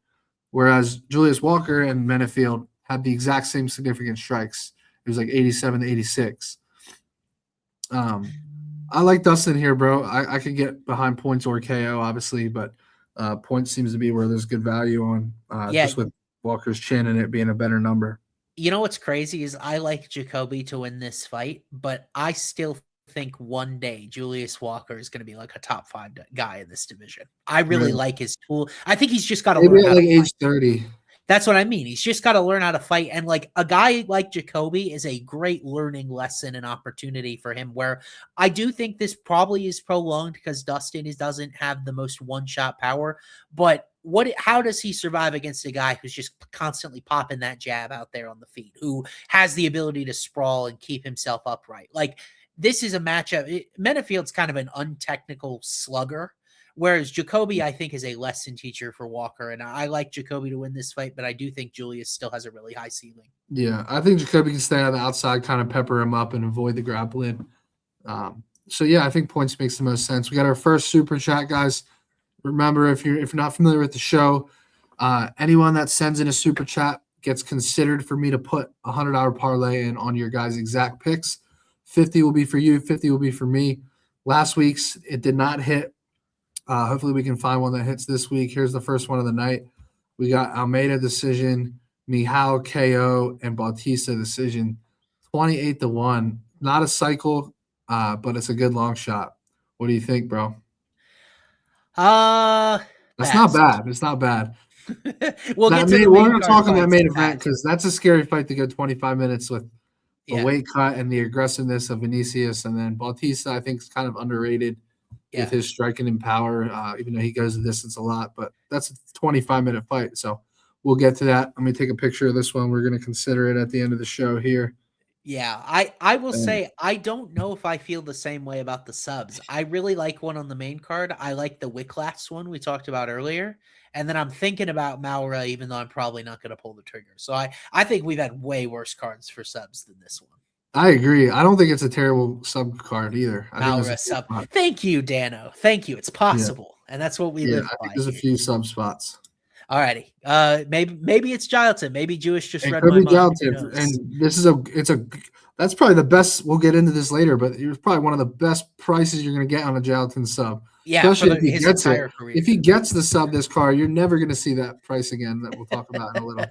Whereas Julius Walker and Menefield had the exact same significant strikes. It was like 87-86. I like Dustin here, bro. I could get behind points or KO, obviously, but points seems to be where there's good value on, just with Walker's chin and it being a better number. You know what's crazy is I like Jacoby to win this fight, but I still think one day Julius Walker is going to be like a top 5 guy in this division. I really like his tool. I think he's just got to learn at like age 30. That's what I mean. He's just got to learn how to fight. And like a guy like Jacoby is a great learning lesson and opportunity for him, where I do think this probably is prolonged because Dustin doesn't have the most one-shot power. But how does he survive against a guy who's just constantly popping that jab out there on the feet, who has the ability to sprawl and keep himself upright? Like, this is a matchup. Menifield's kind of an untechnical slugger, whereas Jacoby, I think, is a lesson teacher for Walker. And I like Jacoby to win this fight, but I do think Julius still has a really high ceiling. Yeah, I think Jacoby can stay on the outside, kind of pepper him up and avoid the grappling. So yeah, I think points makes the most sense. We got our first super chat, guys. Remember, if you're not familiar with the show, anyone that sends in a super chat gets considered for me to put a $100 parlay in on your guys' exact picks. 50 will be for you, 50 will be for me. Last week's, it did not hit. Hopefully we can find one that hits this week. Here's the first one of the night. We got Almeida decision, Mihal KO, and Bautista decision. 28-1. Not a cycle, but it's a good long shot. What do you think, bro? That's not bad. It's not bad. We're going to talk on that main event because that's a scary fight to go 25 minutes with a weight cut and the aggressiveness of Vinicius. And then Bautista, I think, is kind of underrated with his striking and power, even though he goes the distance a lot. But that's a 25-minute fight. So we'll get to that. Let me take a picture of this one. We're going to consider it at the end of the show here. Yeah, I will say I don't know if I feel the same way about the subs. I really like one on the main card. I like the Wilkacz one we talked about earlier. And then I'm thinking about Moura, even though I'm probably not going to pull the trigger. So I think we've had way worse cards for subs than this one. I agree. I don't think it's a terrible sub card either. Moura sub. Thank you, Dano. Thank you. It's possible. Yeah. And that's what we live by. I think there's a few sub spots. All righty. Maybe it's Gilton. Maybe Jewish just read my mind. And this is that's probably the best. We'll get into this later, but it's probably one of the best prices you're going to get on a Gilton sub. Yeah, especially if he gets it. Career. If he gets the sub this card, you're never going to see that price again. That we'll talk about in a little.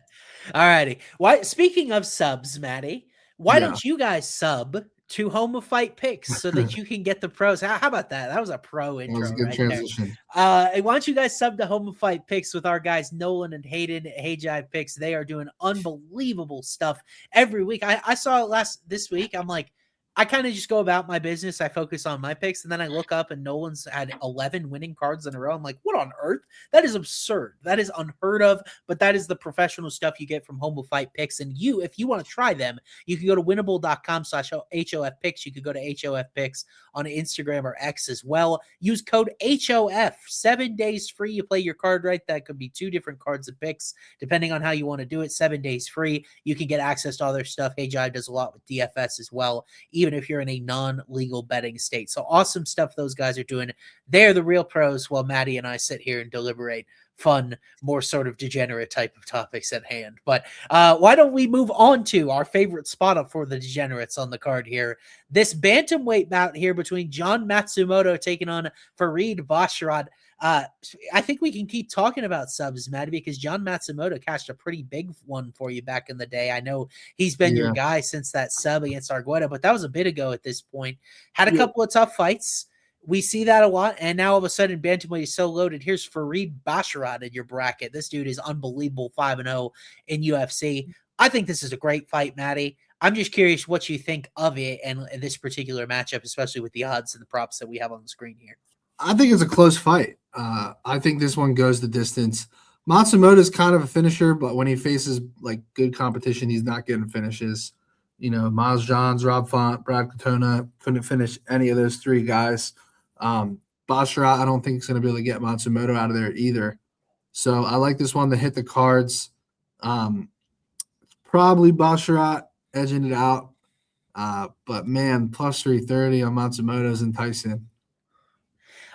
All righty. Speaking of subs, Matty, why don't you guys sub to Home of Fight Picks so that you can get the pros? How about that? That was a pro intro. That was a good transition. Why don't you guys sub to Home of Fight Picks with our guys Nolan and Hayden at Hey Jive Picks? They are doing unbelievable stuff every week. I saw it this week. I'm like, I kind of just go about my business. I focus on my picks, and then I look up and Nolan's had 11 winning cards in a row. I'm like, what on earth? That is absurd. That is unheard of, but that is the professional stuff you get from Home of Fight Picks. And if you want to try them, you can go to winnable.com/HOF Picks. You could go to HOF Picks on Instagram or X as well. Use code HOF, 7 days free. You play your card right. That could be 2 different cards of picks, depending on how you want to do it. 7 days free. You can get access to all their stuff. Hey Jive does a lot with DFS as well, even if you're in a non-legal betting state. So awesome stuff those guys are doing. They're the real pros while Matty and I sit here and deliberate fun, more sort of degenerate type of topics at hand. But why don't we move on to our favorite spot up for the degenerates on the card here. This bantamweight bout here between John Matsumoto taking on Farid Basharat. I think we can keep talking about subs, Matt, because John Matsumoto cashed a pretty big one for you back in the day. I know he's been your guy since that sub against Argueta, but that was a bit ago at this point. Had a couple of tough fights. We see that a lot, and now all of a sudden bantamweight is so loaded. Here's Farid Basharat in your bracket. This dude is unbelievable, 5-0 in UFC. I think this is a great fight, Matty. I'm just curious what you think of it and this particular matchup, especially with the odds and the props that we have on the screen here. I think it's a close fight. I think this one goes the distance. Matsumoto is kind of a finisher, but when he faces like good competition, he's not getting finishes. You know, Miles Johns, Rob Font, Brad Katona couldn't finish any of those 3 guys. Basharat, I don't think is going to be able to get Matsumoto out of there either. So I like this one to hit the cards. Probably Basharat edging it out. But man, plus 330 on Matsumoto is enticing.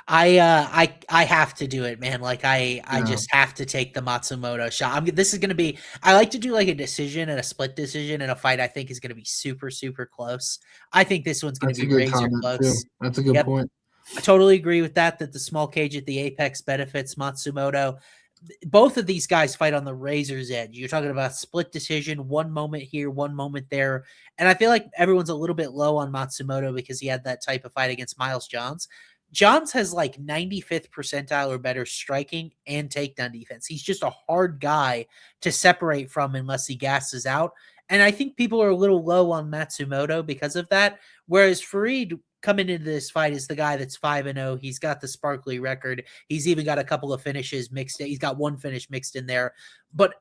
I have to do it, man. Like I just have to take the Matsumoto shot. This is going to be, I like to do like a decision and a split decision in a fight I think is going to be super, super close. I think this one's going to be razor close. Too. That's a good point. I totally agree with that the small cage at the apex benefits Matsumoto. Both of these guys fight on the razor's edge. You're talking about split decision, one moment here, one moment there. And I feel like everyone's a little bit low on Matsumoto because he had that type of fight against Miles Johns. Johns has like 95th percentile or better striking and takedown defense. He's just a hard guy to separate from unless he gasses out. And I think people are a little low on Matsumoto because of that. Whereas Farid coming into this fight is the guy that's 5-0. He's got the sparkly record. He's even got a couple of finishes mixed in. He's got one finish mixed in there. But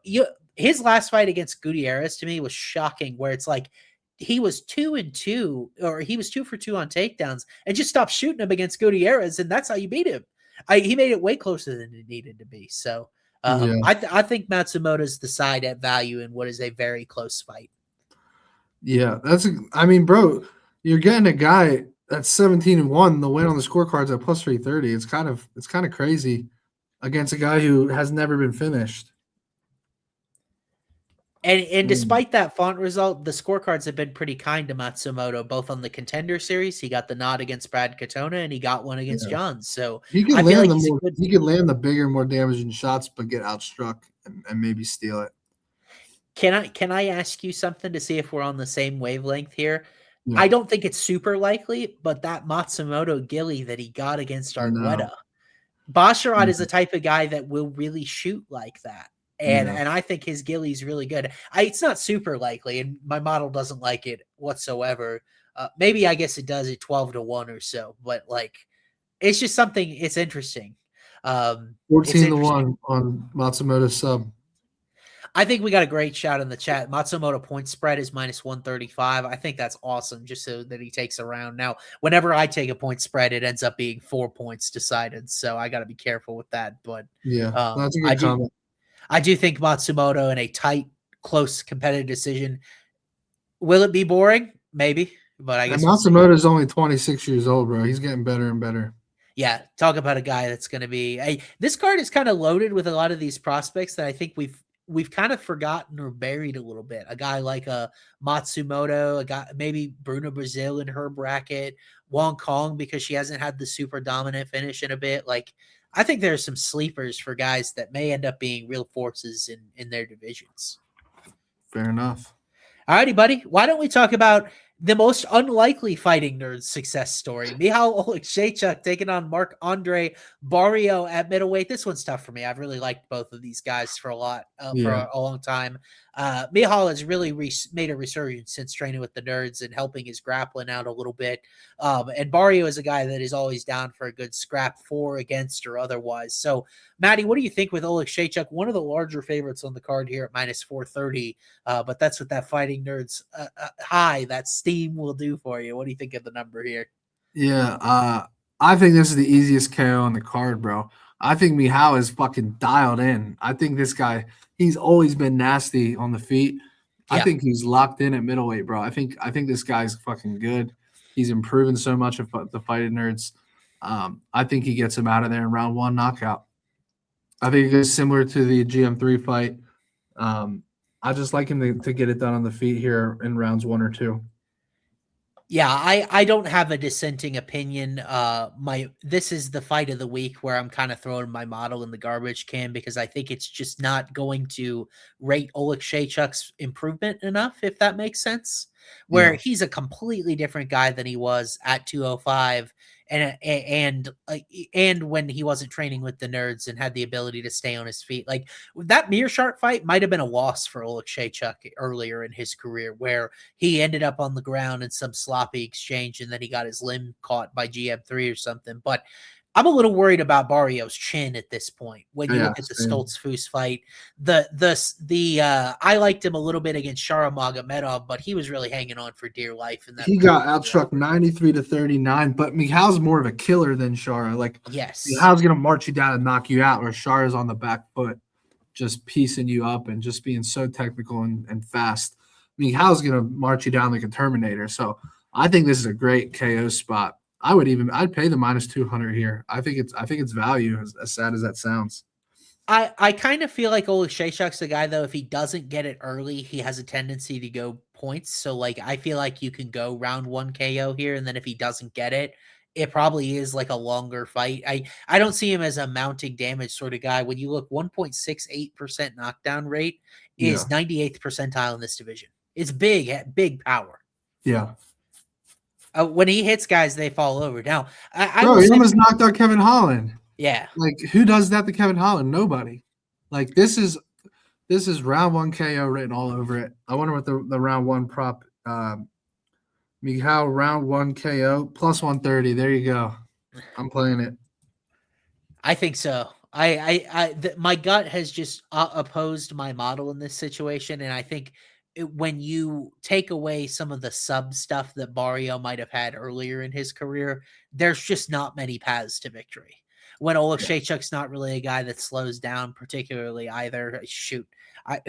his last fight against Gutierrez to me was shocking, where it's like he was 2-2, or he was 2 for 2 on takedowns and just stopped shooting him against Gutierrez. And that's how you beat him. He made it way closer than it needed to be. So I think Matsumoto's the side at value in what is a very close fight. Yeah, bro, you're getting a guy that's 17-1. The win on the scorecards at plus 330. It's kind of crazy against a guy who has never been finished. And despite that font result, the scorecards have been pretty kind to Matsumoto, both on the Contender Series. He got the nod against Brad Katona, and he got one against Johns. So he could land he could land the bigger, more damaging shots, but get outstruck and maybe steal it. Can I ask you something to see if we're on the same wavelength here? Yeah. I don't think it's super likely, but that Matsumoto Gilly that he got against Argueta, Basharat is the type of guy that will really shoot like that. And I think his Gilly's really good. It's not super likely, and my model doesn't like it whatsoever. Maybe I guess it does at 12-1 or so, but like it's just something. It's interesting. 14-1 on Matsumoto's sub. I think we got a great shout in the chat. Matsumoto point spread is -135. I think that's awesome, just so that he takes a round. Now, whenever I take a point spread, it ends up being 4 points decided, so I got to be careful with that. But that's a good comment. I do think Matsumoto in a tight, close, competitive decision. Will it be boring? Maybe, but I guess Matsumoto is only 26 years old, bro. He's getting better and better. Yeah, talk about a guy that's going to be. This card is kind of loaded with a lot of these prospects that I think we've kind of forgotten or buried a little bit. A guy like a Matsumoto, a guy maybe Bruno Brazil in her bracket, Wang Kong because she hasn't had the super dominant finish in a bit. Like, I think there are some sleepers for guys that may end up being real forces in their divisions. Fair enough. All righty, buddy. Why don't we talk about the most unlikely fighting nerd success story? Michal Oleksiejczuk taking on Marc-Andre Barriault at middleweight. This one's tough for me. I've really liked both of these guys for a long time. Michal has really made a resurgence since training with the nerds and helping his grappling out a little bit. And Barriault is a guy that is always down for a good scrap for, against, or otherwise. So, Matty, what do you think with Oleksiejczuk? One of the larger favorites on the card here at -430. But that's what that fighting nerds high, that steam will do for you. What do you think of the number here? Yeah, I think this is the easiest KO on the card, bro. I think Michal is fucking dialed in. I think this guy, he's always been nasty on the feet. Yeah. I think he's locked in at middleweight, bro. I think this guy's fucking good. He's improving so much of the fighting nerds. I think he gets him out of there in round 1 knockout. I think it's similar to the GM3 fight. I just like him to get it done on the feet here in rounds 1 or 2. Yeah, I don't have a dissenting opinion. This is the fight of the week where I'm kind of throwing my model in the garbage can because I think it's just not going to rate Oleksiejczuk's improvement enough, if that makes sense. Where he's a completely different guy than he was at 205, and when he wasn't training with the nerds and had the ability to stay on his feet. Like that Meerschaert fight might have been a loss for Oleksiejczuk earlier in his career, where he ended up on the ground in some sloppy exchange and then he got his limb caught by GM3 or something. But I'm a little worried about Barriault's chin at this point. When you look at the Stoltz-Foos fight, I liked him a little bit against Nurmagomedov, but he was really hanging on for dear life. And he got outstruck 93-39. But Michal's more of a killer than Shara. Like, Michal's gonna march you down and knock you out, where Shara's on the back foot, just piecing you up and just being so technical and fast. Michal's gonna march you down like a Terminator. So I think this is a great KO spot. I'd pay the -200 here. I think it's value, as sad as that sounds. I kind of feel like Oleksiejczuk's the guy, though, if he doesn't get it early, he has a tendency to go points. So like I feel like you can go round 1 KO here, and then if he doesn't get it, it probably is like a longer fight. I don't see him as a mounting damage sort of guy. When you look, 1.68% knockdown rate is 98th percentile in this division. It's big power. Yeah. When he hits guys, they fall over. Now, I Bro, will he say, almost knocked out Kevin Holland. yeah, Like, who does that to Kevin Holland? Nobody. Like, this is round 1 KO written all over it. I wonder what the round 1 prop. Mikhail round 1 KO plus 130. There you go. I'm playing it. I think so. My gut has just opposed my model in this situation, and I think when you take away some of the sub stuff that Barriault might have had earlier in his career, there's just not many paths to victory. When Oleksiejczuk's not really a guy that slows down particularly either. Shoot,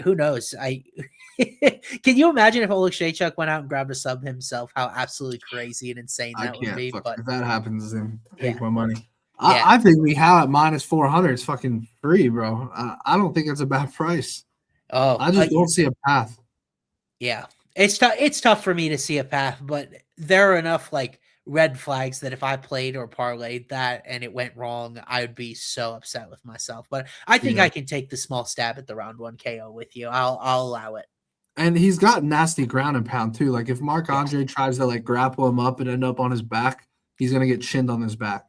who knows? Can you imagine if Oleksiejczuk went out and grabbed a sub himself? How absolutely crazy and insane that would be. But if that happens, then take yeah. my money. Yeah. I think Mikhail at minus 400 is fucking free, bro. I don't think it's a bad price. Oh, I just don't see a path. Yeah, it's tough for me to see a path, but there are enough like red flags that if I played or parlayed that and it went wrong, I would be so upset with myself. But I think I can take the small stab at the round 1 KO with you. I'll allow it. And he's got nasty ground and pound too. Like if Marc Andre tries to like grapple him up and end up on his back, he's gonna get chinned on his back.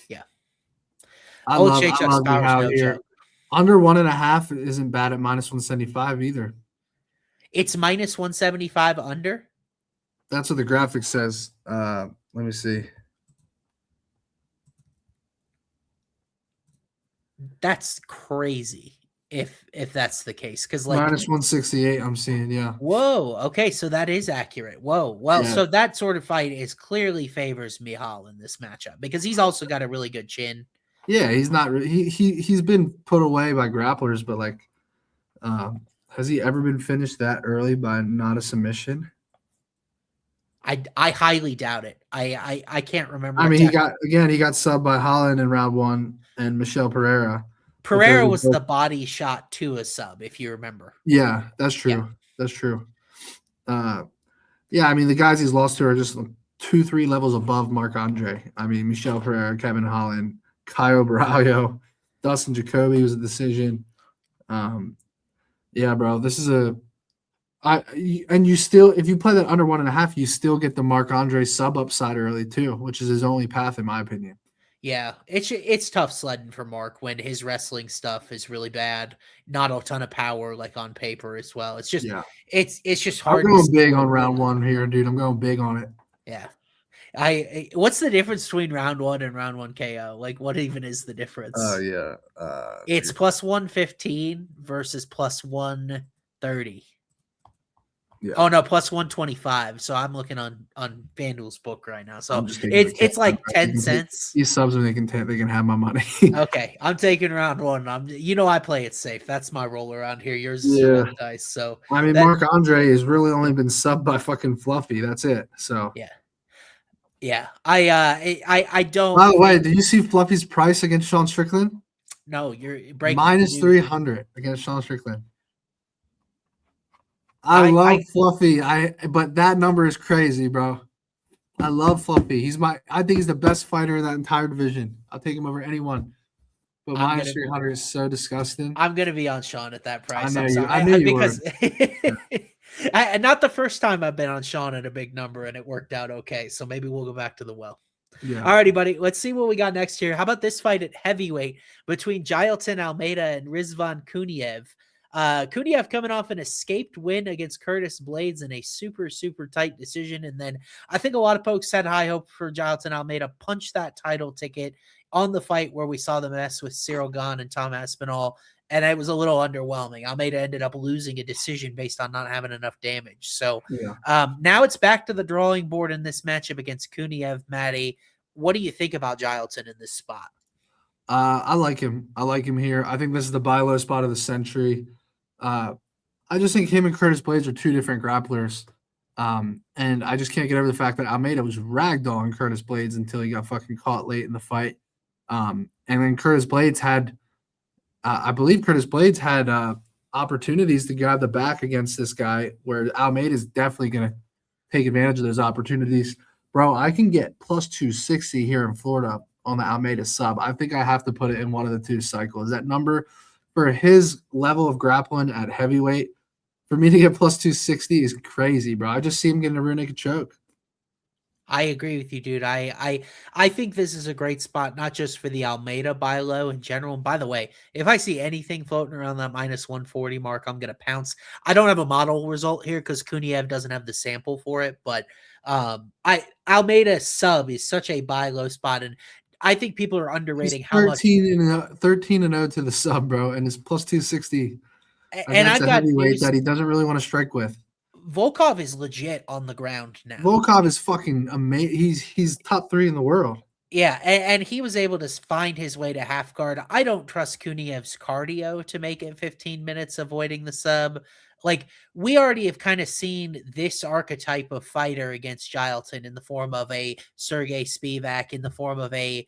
Yeah. I love how here. Under 1.5 isn't bad at minus 175 either. It's minus 175 under. That's what the graphic says. Let me see. That's crazy if that's the case, because like minus 168 I'm seeing. Yeah. Whoa, okay, so that is accurate. Whoa, well, so that sort of fight is clearly favors Michal in this matchup because he's also got a really good chin. Yeah, he's not he's been put away by grapplers, but like has he ever been finished that early by not a submission? I highly doubt it. I can't remember. I mean, he got subbed by Holland in round 1 and Michel Pereira. Pereira was the body shot to a sub, if you remember. Yeah, that's true. Yeah. That's true. Yeah, I mean, the guys he's lost to are just 2-3 levels above Marc Andre. I mean, Michel Pereira, Kevin Holland, Caio Braulio, Dustin Jacoby was a decision. Yeah, bro, this is and you still, if you play that under 1.5, you still get the Marc Andre sub upside early too, which is his only path in my opinion. Yeah, it's tough sledding for Mark when his wrestling stuff is really bad. Not a ton of power like on paper as well. It's just it's just hard. I'm going big on round 1 here, dude. I'm going big on it. Yeah. What's the difference between round 1 and round 1 KO? Like what even is the difference? Oh yeah. It's plus 115 versus plus 130. Yeah. Oh no, plus 125. So I'm looking on FanDuel's book right now. So it's like 10 cents. These subs they can have my money. Okay, I'm taking round 1. I play it safe. That's my roll around here. Yours is the dice. So I mean, Marc Andre has really only been subbed by fucking Fluffy. That's it. So yeah. I don't. By the way, did you see Fluffy's price against Sean Strickland? No, you're breaking minus 300 against Sean Strickland. I love Fluffy. But that number is crazy, bro. I love Fluffy. I think he's the best fighter in that entire division. I'll take him over anyone. But minus 300 is so disgusting. I'm gonna be on Sean at that price. I knew you because not the first time I've been on Sean at a big number and it worked out okay. So maybe we'll go back to the well. Yeah. Alrighty, buddy. Let's see what we got next here. How about this fight at heavyweight between Jailton Almeida and Rizvan Kuniev? Kuniev coming off an escaped win against Curtis Blades in a super, super tight decision. And then I think a lot of folks had high hope for Jailton Almeida punch that title ticket on the fight where we saw the mess with Cyril Gahn and Tom Aspinall. And it was a little underwhelming. Almeida ended up losing a decision based on not having enough damage. So now it's back to the drawing board in this matchup against Kuniev. Matty, what do you think about Jailton in this spot? I like him. I like him here. I think this is the buy low spot of the century. I just think him and Curtis Blades are two different grapplers. And I just can't get over the fact that Almeida was ragdolling Curtis Blades until he got fucking caught late in the fight. And then Curtis Blades had, I believe Curtis Blades had opportunities to grab the back against this guy where Almeida is definitely going to take advantage of those opportunities. Bro, I can get plus 260 here in Florida on the Almeida sub. I think I have to put it in one of the two cycles. That number for his level of grappling at heavyweight, for me to get plus 260 is crazy, bro. I just see him getting a rear naked choke. I agree with you, dude. I think this is a great spot, not just for the Almeida buy low in general. And by the way, if I see anything floating around that minus 140 mark, I'm gonna pounce. I don't have a model result here because Kuniev doesn't have the sample for it, but I Almeida sub is such a buy low spot, and I think people are underrating He's how much 13-0 to the sub, bro, and it's plus 260 and against I've a got heavyweight news. that he doesn't really want to strike with. Volkov is legit on the ground now. Volkov is fucking amazing. He's top 3 in the world. Yeah, and he was able to find his way to half guard. I don't trust Kuniev's cardio to make it 15 minutes avoiding the sub. Like, we already have kind of seen this archetype of fighter against Gilton in the form of a Sergey Spivak, in the form of a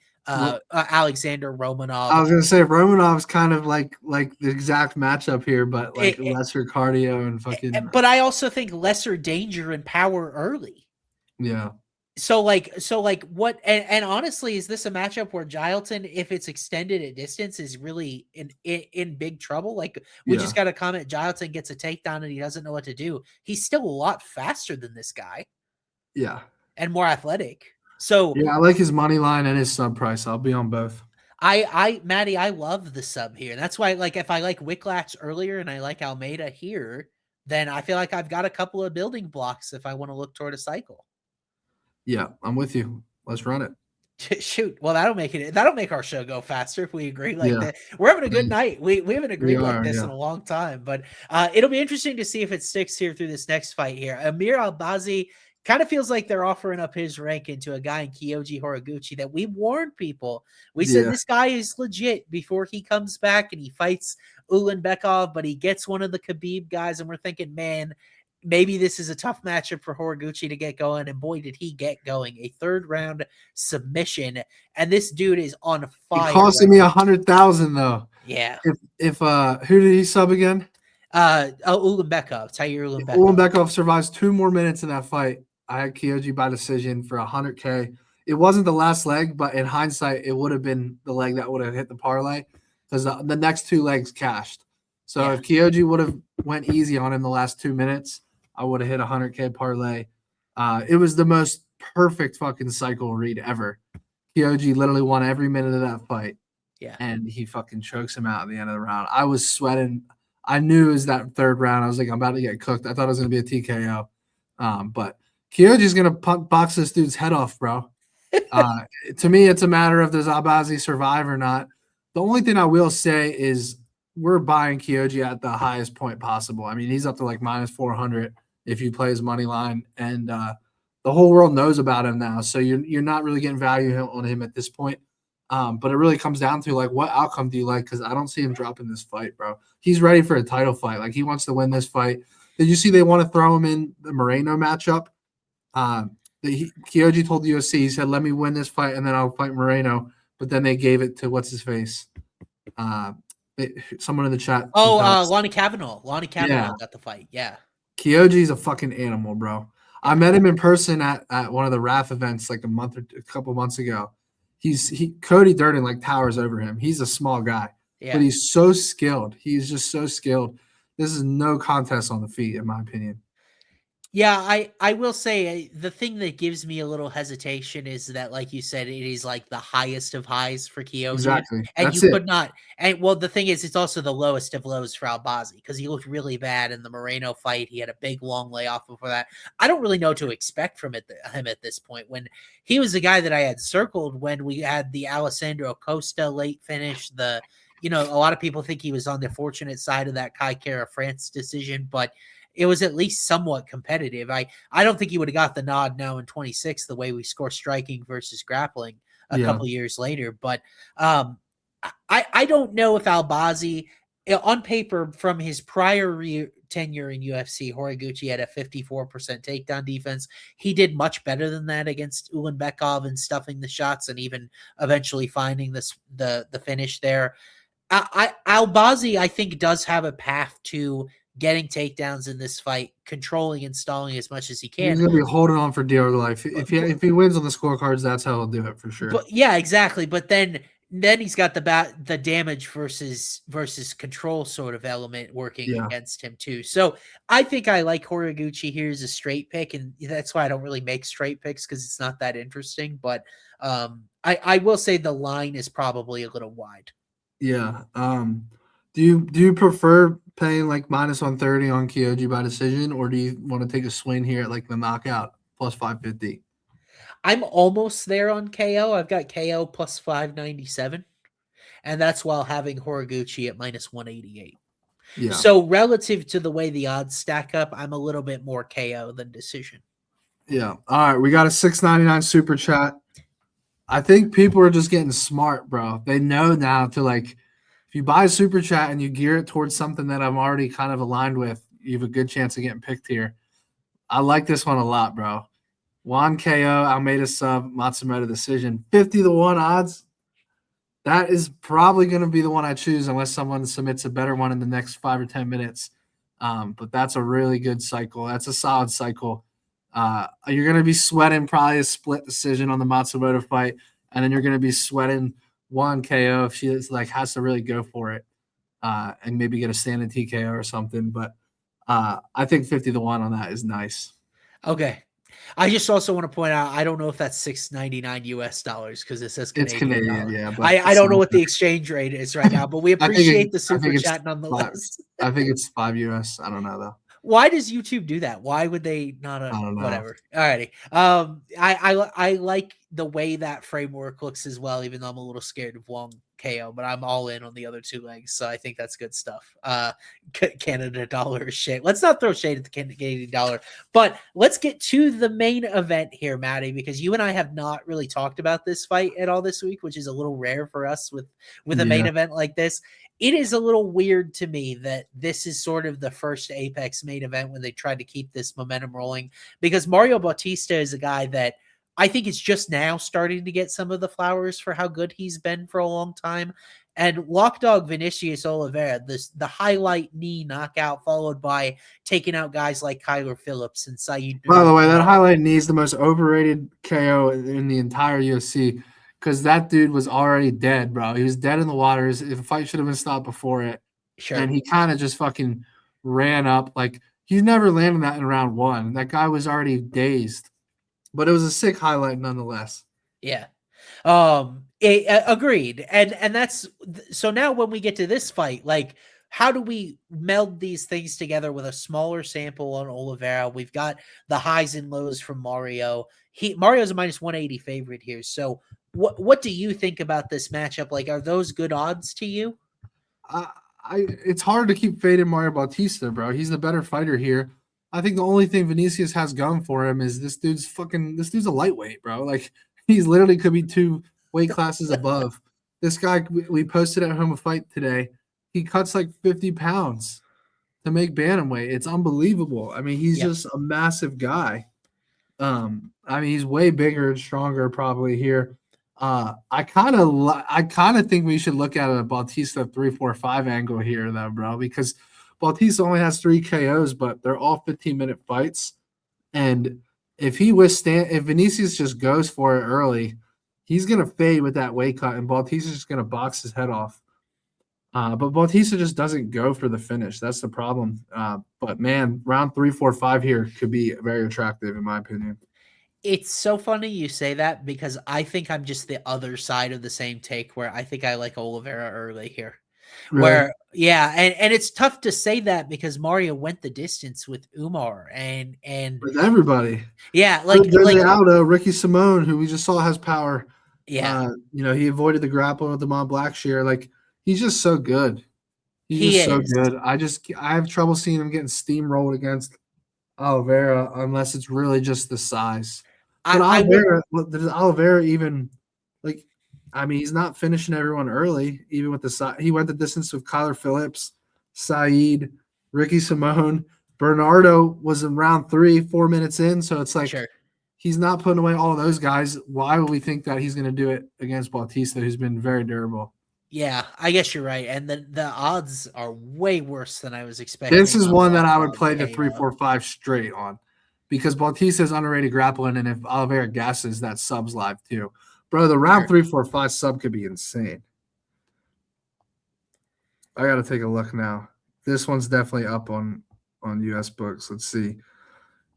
Alexander Romanov. I was gonna say Romanov's kind of like the exact matchup here, but like lesser cardio and fucking. But I also think lesser danger and power early. Yeah. So what? And honestly, is this a matchup where Gilton, if it's extended at distance, is really in big trouble? Like, we just got a comment. Gilton gets a takedown and he doesn't know what to do. He's still a lot faster than this guy. Yeah. And more athletic. So yeah, I like his money line and his sub price. I'll be on both. Matty, I love the sub here. That's why, like, if I like Wilkacz earlier and I like Almeida here, then I feel like I've got a couple of building blocks if I want to look toward a cycle. Yeah, I'm with you. Let's run it. Shoot. Well, that'll make our show go faster if we agree like that. We're having a good night. We haven't agreed like this in a long time, but it'll be interesting to see if it sticks here through this next fight here. Amir Albazi kind of feels like they're offering up his rank into a guy in Kyoji Horiguchi that we warned people. We said this guy is legit before he comes back and he fights Ulanbekov, but he gets one of the Khabib guys, and we're thinking, man, maybe this is a tough matchup for Horiguchi to get going, and boy, did he get going. A 3rd round submission, and this dude is on fire. It costing me 100,000 though. Yeah. If who did he sub again? Ulanbekov, Tahir Ulanbekov. Ulanbekov survives 2 more minutes in that fight. I had Kyoji by decision for 100K. It wasn't the last leg, but in hindsight, it would have been the leg that would have hit the parlay because the next 2 legs cashed. So if Kyoji would have went easy on him the last 2 minutes, I would have hit 100K parlay. It was the most perfect fucking cycle read ever. Kyoji literally won every minute of that fight. Yeah. And he fucking chokes him out at the end of the round. I was sweating. I knew it was that 3rd round. I was like, I'm about to get cooked. I thought it was going to be a TKO. But Kyoji's going to box this dude's head off, bro. To me, it's a matter of does Albazi survive or not. The only thing I will say is we're buying Kyoji at the highest point possible. I mean, he's up to like minus 400 if you play his money line, and the whole world knows about him now. So you're not really getting value on him at this point. But it really comes down to like, what outcome do you like? Because I don't see him dropping this fight, bro. He's ready for a title fight. Like, he wants to win this fight. Did you see they want to throw him in the Morono matchup? Kyoji told the UFC, he said, let me win this fight and then I'll fight Morono. But then they gave it to what's his face? Someone in the chat. Lonnie Kavanaugh. Lonnie Kavanaugh got the fight. Yeah. Kyoji's a fucking animal, bro. I met him in person at one of the RAF events like a couple months ago. Cody Durden like towers over him. He's a small guy, but he's so skilled. He's just so skilled. This is no contest on the feet, in my opinion. Yeah, I will say the thing that gives me a little hesitation is that, like you said, it is like the highest of highs for Kyoji. Exactly. And you could not. And well, the thing is, it's also the lowest of lows for Albazi because he looked really bad in the Morono fight. He had a big long layoff before that. I don't really know what to expect from him at this point. When he was the guy that I had circled when we had the Alessandro Costa late finish, a lot of people think he was on the fortunate side of that Cachoeira France decision, but it was at least somewhat competitive. I don't think he would have got the nod now in 26 the way we score striking versus grappling a couple years later. But I don't know if Albazi, on paper, from his prior tenure in UFC, Horiguchi had a 54% takedown defense. He did much better than that against Ulanbekov and stuffing the shots and even eventually finding the finish there. Albazi, I think, does have a path to getting takedowns in this fight, controlling and stalling as much as he can. He's going to be holding on for dear life. If he wins on the scorecards, that's how he'll do it for sure. But yeah, exactly. But then then he's got the damage versus control sort of element working Yeah. against him too. So I think I like Horiguchi here as a straight pick, and that's why I don't really make straight picks because it's not that interesting. But I will say the line is probably a little wide. Yeah. Do you prefer paying like -130 on Kyoji by decision, or do you want to take a swing here at like the knockout plus 550? I'm almost there on KO. I've got KO plus 597, and that's while having Horiguchi at -188. Yeah. So relative to the way the odds stack up, I'm a little bit more KO than decision. Yeah. All right. We got a $6.99 super chat. I think people are just getting smart, bro. They know now to like, if you buy a super chat and you gear it towards something that I'm already kind of aligned with, you have a good chance of getting picked here. I like this one a lot, bro. Wang KO, Almeida sub, Matsumoto decision. 50-1 odds. That is probably going to be the one I choose unless someone submits a better one in the next 5 or 10 minutes. But that's a really good cycle. That's a solid cycle. You're going to be sweating probably a split decision on the Matsumoto fight, and then you're going to be sweating Wang KO if she has to really go for it and maybe get a standing TKO or something. But I think 50-1 on that is nice. Okay. I just also want to point out, I don't know if that's $6.99 US because it says Canadian. It's Canadian, dollar. yeah. But I don't know what the exchange rate is right now, but we appreciate the super chat nonetheless. I think it's 5 US. I don't know though. Why does YouTube do that? Why would they not? I don't know. Whatever. Alrighty. I like the way that framework looks as well, even though I'm a little scared of Wang KO, but I'm all in on the other two legs, so I think that's good stuff. Canada dollar is shit. Let's not throw shade at the Canadian dollar, but let's get to the main event here, Matty, because you and I have not really talked about this fight at all this week, which is a little rare for us with a main event like this. It is a little weird to me that this is sort of the first Apex main event when they tried to keep this momentum rolling, because Mario Bautista is a guy that I think is just now starting to get some of the flowers for how good he's been for a long time. And Lockdog Vinicius Oliveira, the highlight knee knockout followed by taking out guys like Kyler Phillips and Saeed. By the way, that highlight knee is the most overrated KO in the entire UFC. Because that dude was already dead, bro. He was dead in the waters. The fight should have been stopped before it. Sure. And he kind of just fucking ran up. Like, he's never landed that in round one. That guy was already dazed. But it was a sick highlight nonetheless. Yeah. Agreed. And that's – so now when we get to this fight, like, how do we meld these things together with a smaller sample on Oliveira? We've got the highs and lows from Mario. Mario's a -180 favorite here. So – What do you think about this matchup? Like, are those good odds to you? It's hard to keep fading Mario Bautista, bro. He's the better fighter here. I think the only thing Vinicius has going for him is this dude's a lightweight, bro. Like, he's literally could be 2 weight classes above. This guy, we posted at home a fight today. He cuts like 50 pounds to make bantamweight. It's unbelievable. I mean, he's just a massive guy. I mean, he's way bigger and stronger probably here. I kind of think we should look at a Bautista 3-4-5 angle here, though, bro, because Bautista only has 3 KOs, but they're all 15-minute fights. And if Vinicius just goes for it early, he's gonna fade with that weight cut, and Bautista's just gonna box his head off. But Bautista just doesn't go for the finish. That's the problem. But man, round 3, 4, 5 here could be very attractive in my opinion. It's so funny you say that because I think I'm just the other side of the same take where I think I like Oliveira early here. Really? Where, yeah, and it's tough to say that because Mario went the distance with Umar and with everybody. Yeah, like Aldo, Ricky Simone, who we just saw has power. Yeah. He avoided the grappling with the Mon Blackshear. Like, he's just so good. He's so good. I have trouble seeing him getting steamrolled against Oliveira unless it's really just the size. But does Oliveira even like? I mean, he's not finishing everyone early, even with the size. He went the distance with Kyler Phillips, Saeed, Ricky Simone, Bernardo was in round 3, 4 minutes in. So it's like he's not putting away all those guys. Why would we think that he's going to do it against Bautista, who's been very durable? Yeah, I guess you're right. And the odds are way worse than I was expecting. This is one that I would play the 3-4-5 straight on because Bautista is underrated grappling, and if Oliveira gasses, that subs live too. Bro, the round 3, 4, 5 sub could be insane. I got to take a look now. This one's definitely up on US books. Let's see.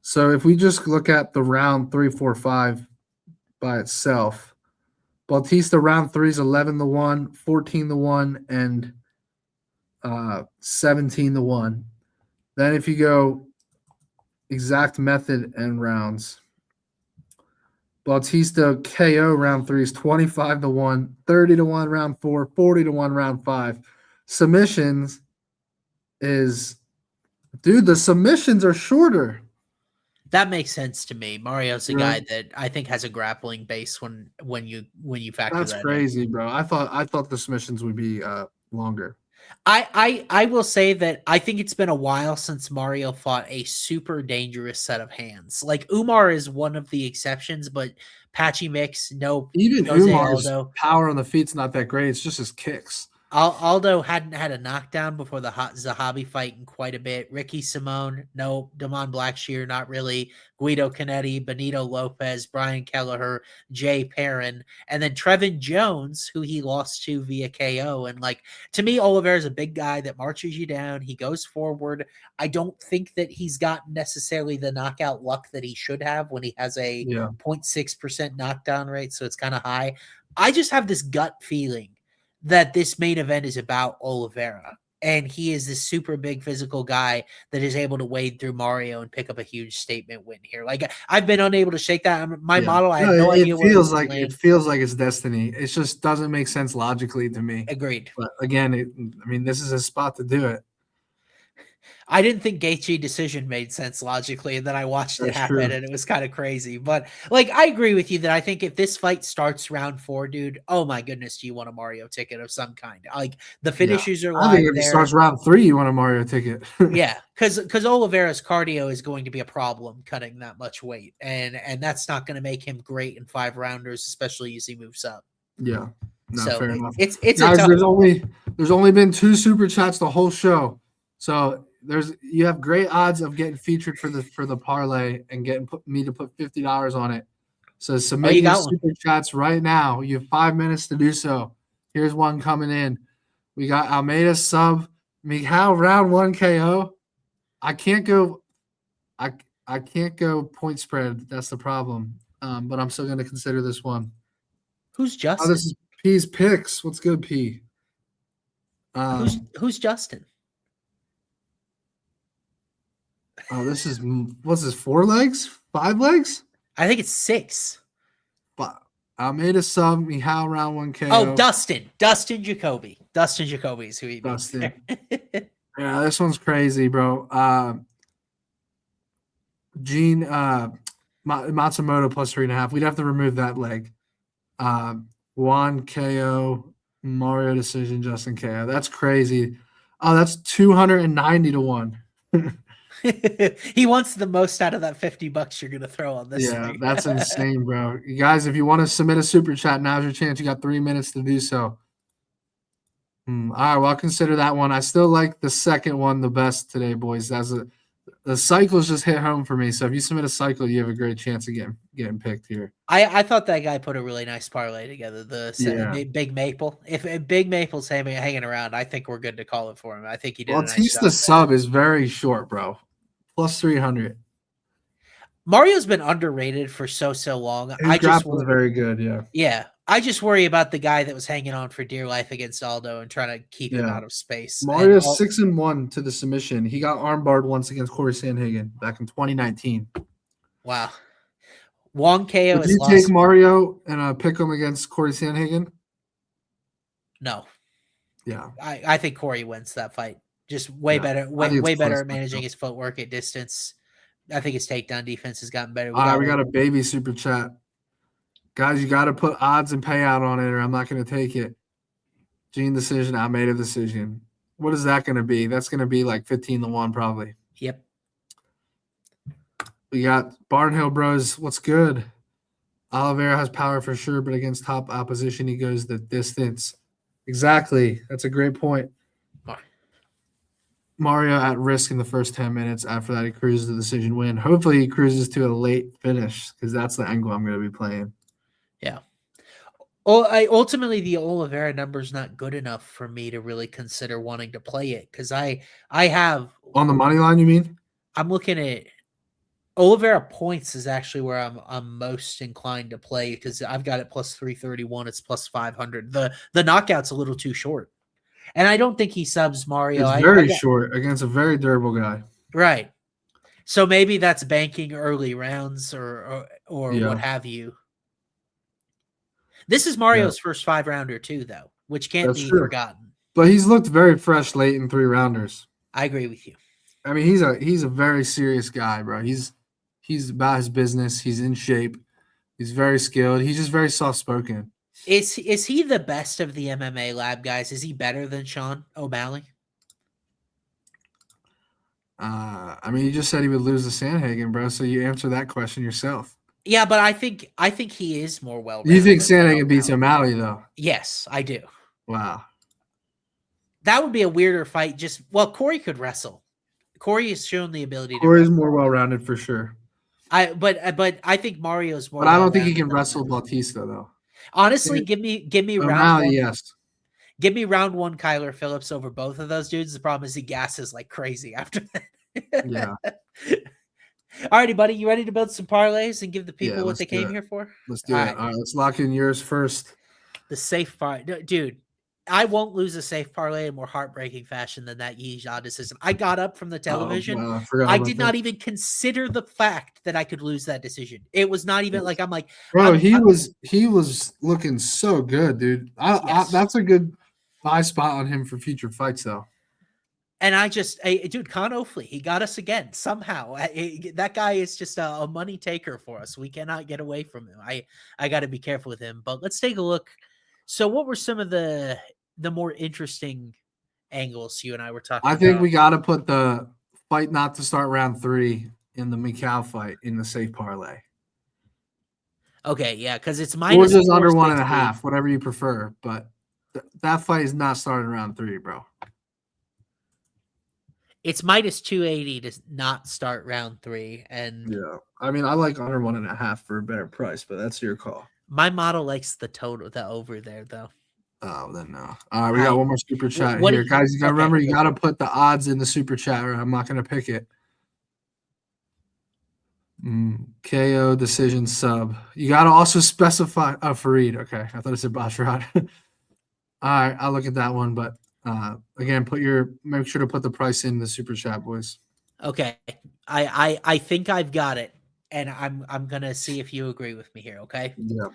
So if we just look at the round 3, 4, 5 by itself, Bautista round 3 is 11-1, 14-1, and 17-1. Then if you go exact method and rounds, Bautista KO round 3 is 25-1, 30-1 round 4, 40-1 round 5. Submissions is, dude, the submissions are shorter. That makes sense to me. Mario's a guy that I think has a grappling base when you factor That's that crazy, in. bro. I thought the submissions would be longer. I will say that I think it's been a while since Mario fought a super dangerous set of hands. Like Umar is one of the exceptions, but Patchy Mix, Even Jose Umar's Aldo. power on the feet's not that great. It's just his kicks. Aldo hadn't had a knockdown before the Zahabi fight in quite a bit. Ricky Simone, no. Damon Blackshear, not really. Guido Canetti, Benito Lopez, Brian Kelleher, Jay Perrin, and then Trevin Jones, who he lost to via KO. And to me, Oliveira is a big guy that marches you down. He goes forward. I don't think that he's got necessarily the knockout luck that he should have when he has a 0.6% knockdown rate, so it's kind of high. I just have this gut feeling that this main event is about Oliveira, and he is this super big physical guy that is able to wade through Mario and pick up a huge statement win here. I've been unable to shake that. My model, I have no idea where it feels like it's destiny. It just doesn't make sense logically to me. Agreed. But again, this is a spot to do it. I didn't think Gaethje decision made sense logically, and then I watched it happen, and it was kind of crazy. But I agree with you that I think if this fight starts round 4, dude, oh my goodness, do you want a Mario ticket of some kind? The finishes are live. I think if it starts round 3, you want a Mario ticket. Yeah, because Oliveira's cardio is going to be a problem cutting that much weight, and that's not going to make him great in 5 rounders, especially as he moves up. Yeah, no, so fair enough. It's guys, there's only been 2 super chats the whole show, so. You have great odds of getting featured for the parlay and getting me to put $50 on it. So submit your super chats right now. You have 5 minutes to do so. Here's one coming in. We got Almeida sub Miguel round 1 KO. I can't go point spread. That's the problem. But I'm still gonna consider this one. Who's Justin? Oh, this is P's picks. What's good, P? Who's Justin? Oh, what's this, 4 legs? 5 legs? I think it's 6. But Almeida sub, Mihal round 1 KO. Oh, Dustin Jacoby. Dustin Jacoby is who he means. Dustin. Yeah, this one's crazy, bro. Gene Matsumoto plus 3.5. We'd have to remove that leg. Juan KO, Mario decision, Justin KO. That's crazy. Oh, that's 290-1. He wants the most out of that $50 you're gonna throw on this. Yeah, that's insane, bro. You guys, if you want to submit a super chat, now's your chance. You got 3 minutes to do so. All right, well, I'll consider that one. I still like the second one the best today, boys. The cycles just hit home for me. So if you submit a cycle, you have a great chance of getting picked here. I thought that guy put a really nice parlay together. Big Maple. If Big Maple's hanging around, I think we're good to call it for him. I think he did. Bautista sub is very short, bro. Plus 300. Mario's been underrated for so long. His grapple was very good, yeah. Yeah. I just worry about the guy that was hanging on for dear life against Aldo and trying to keep him out of space. Mario's 6-1 to the submission. He got armbarred once against Corey Sandhagen back in 2019. Wow. Wang KO Would you take Mario and pick him against Corey Sandhagen? No. Yeah. I think Corey wins that fight. Just way better at managing his footwork at distance. I think his takedown defense has gotten better. We got a baby super chat. Guys, you got to put odds and payout on it, or I'm not going to take it. Gene decision, Almeida decision. What is that going to be? That's going to be like 15-1 probably. Yep. We got Barnhill Bros. What's good? Oliveira has power for sure, but against top opposition, he goes the distance. Exactly. That's a great point. Mario at risk in the first 10 minutes. After that, he cruises the decision win. Hopefully, he cruises to a late finish because that's the angle I'm going to be playing. Yeah. Ultimately the Oliveira number is not good enough for me to really consider wanting to play it because I have On the money line, you mean? I'm looking at Oliveira points is actually where I'm most inclined to play because I've got it plus 331. It's plus 500. The knockout's a little too short, and I don't think he subs Mario. It's I very got short against a very durable guy. right. So maybe that's banking early rounds or what Yeah, have you. This is yeah, Mario's first 5-rounder too, though, which can't that's be true. forgotten. But he's looked very fresh late in 3 rounders. I agree with you. I mean, he's a very serious guy, bro. He's about his business. He's in shape. He's very skilled. He's just very soft spoken. Is he the best of the MMA lab guys? Is he better than Sean O'Malley? I mean, you just said he would lose to Sandhagen, bro. So you answer that question yourself. Yeah, but I think he is more well-rounded. You think than Sandhagen beats O'Malley. O'Malley, though? Yes, I do. Wow. That would be a weirder fight. Corey could wrestle. Corey has shown the ability to Corey's wrestle. more well-rounded for sure. But I think Mario's more. But I don't think he well-rounded can than wrestle O'Malley. Bautista, though. Honestly, give me round O'Malley, one. yes. Give me round one Kyler Phillips over both of those dudes. The problem is he gasses like crazy after that. Yeah. Alrighty, buddy. You ready to build some parlays and give the people what they came here for? Let's do it. All right, let's lock in yours first. The safe part. Dude, I won't lose a safe parlay in more heartbreaking fashion than that Yijia decision. I got up from the television. Wow, I did not even consider the fact that I could lose that decision. It was not even like I'm like, bro. He was looking so good, dude. That's a good buy spot on him for future fights, though. And dude, Con Ofley, he got us again somehow. That guy is just a money taker for us. We cannot get away from him. I got to be careful with him. But let's take a look. So, what were some of the more interesting angles you and I were talking about? I think we got to put the fight not to start round 3 in the Mikau fight in the safe parlay. Okay, yeah, because it's minus or just under 1.5, whatever you prefer. But that fight is not starting round 3, bro. It's minus 280 to not start round 3. And yeah, I mean, I like under 1.5 for a better price, but that's your call. My model likes the over there, though. Oh, then no. All right, we got one more super chat here. Guys, you got to remember, you got to put the odds in the super chat, or I'm not going to pick it. KO decision sub. You got to also specify Farid. Okay, I thought it said Basharat. All right, I'll look at that one, but again, make sure to put the price in the super chat, boys. Okay, I think I've got it, and I'm gonna see if you agree with me here. Okay. Yeah.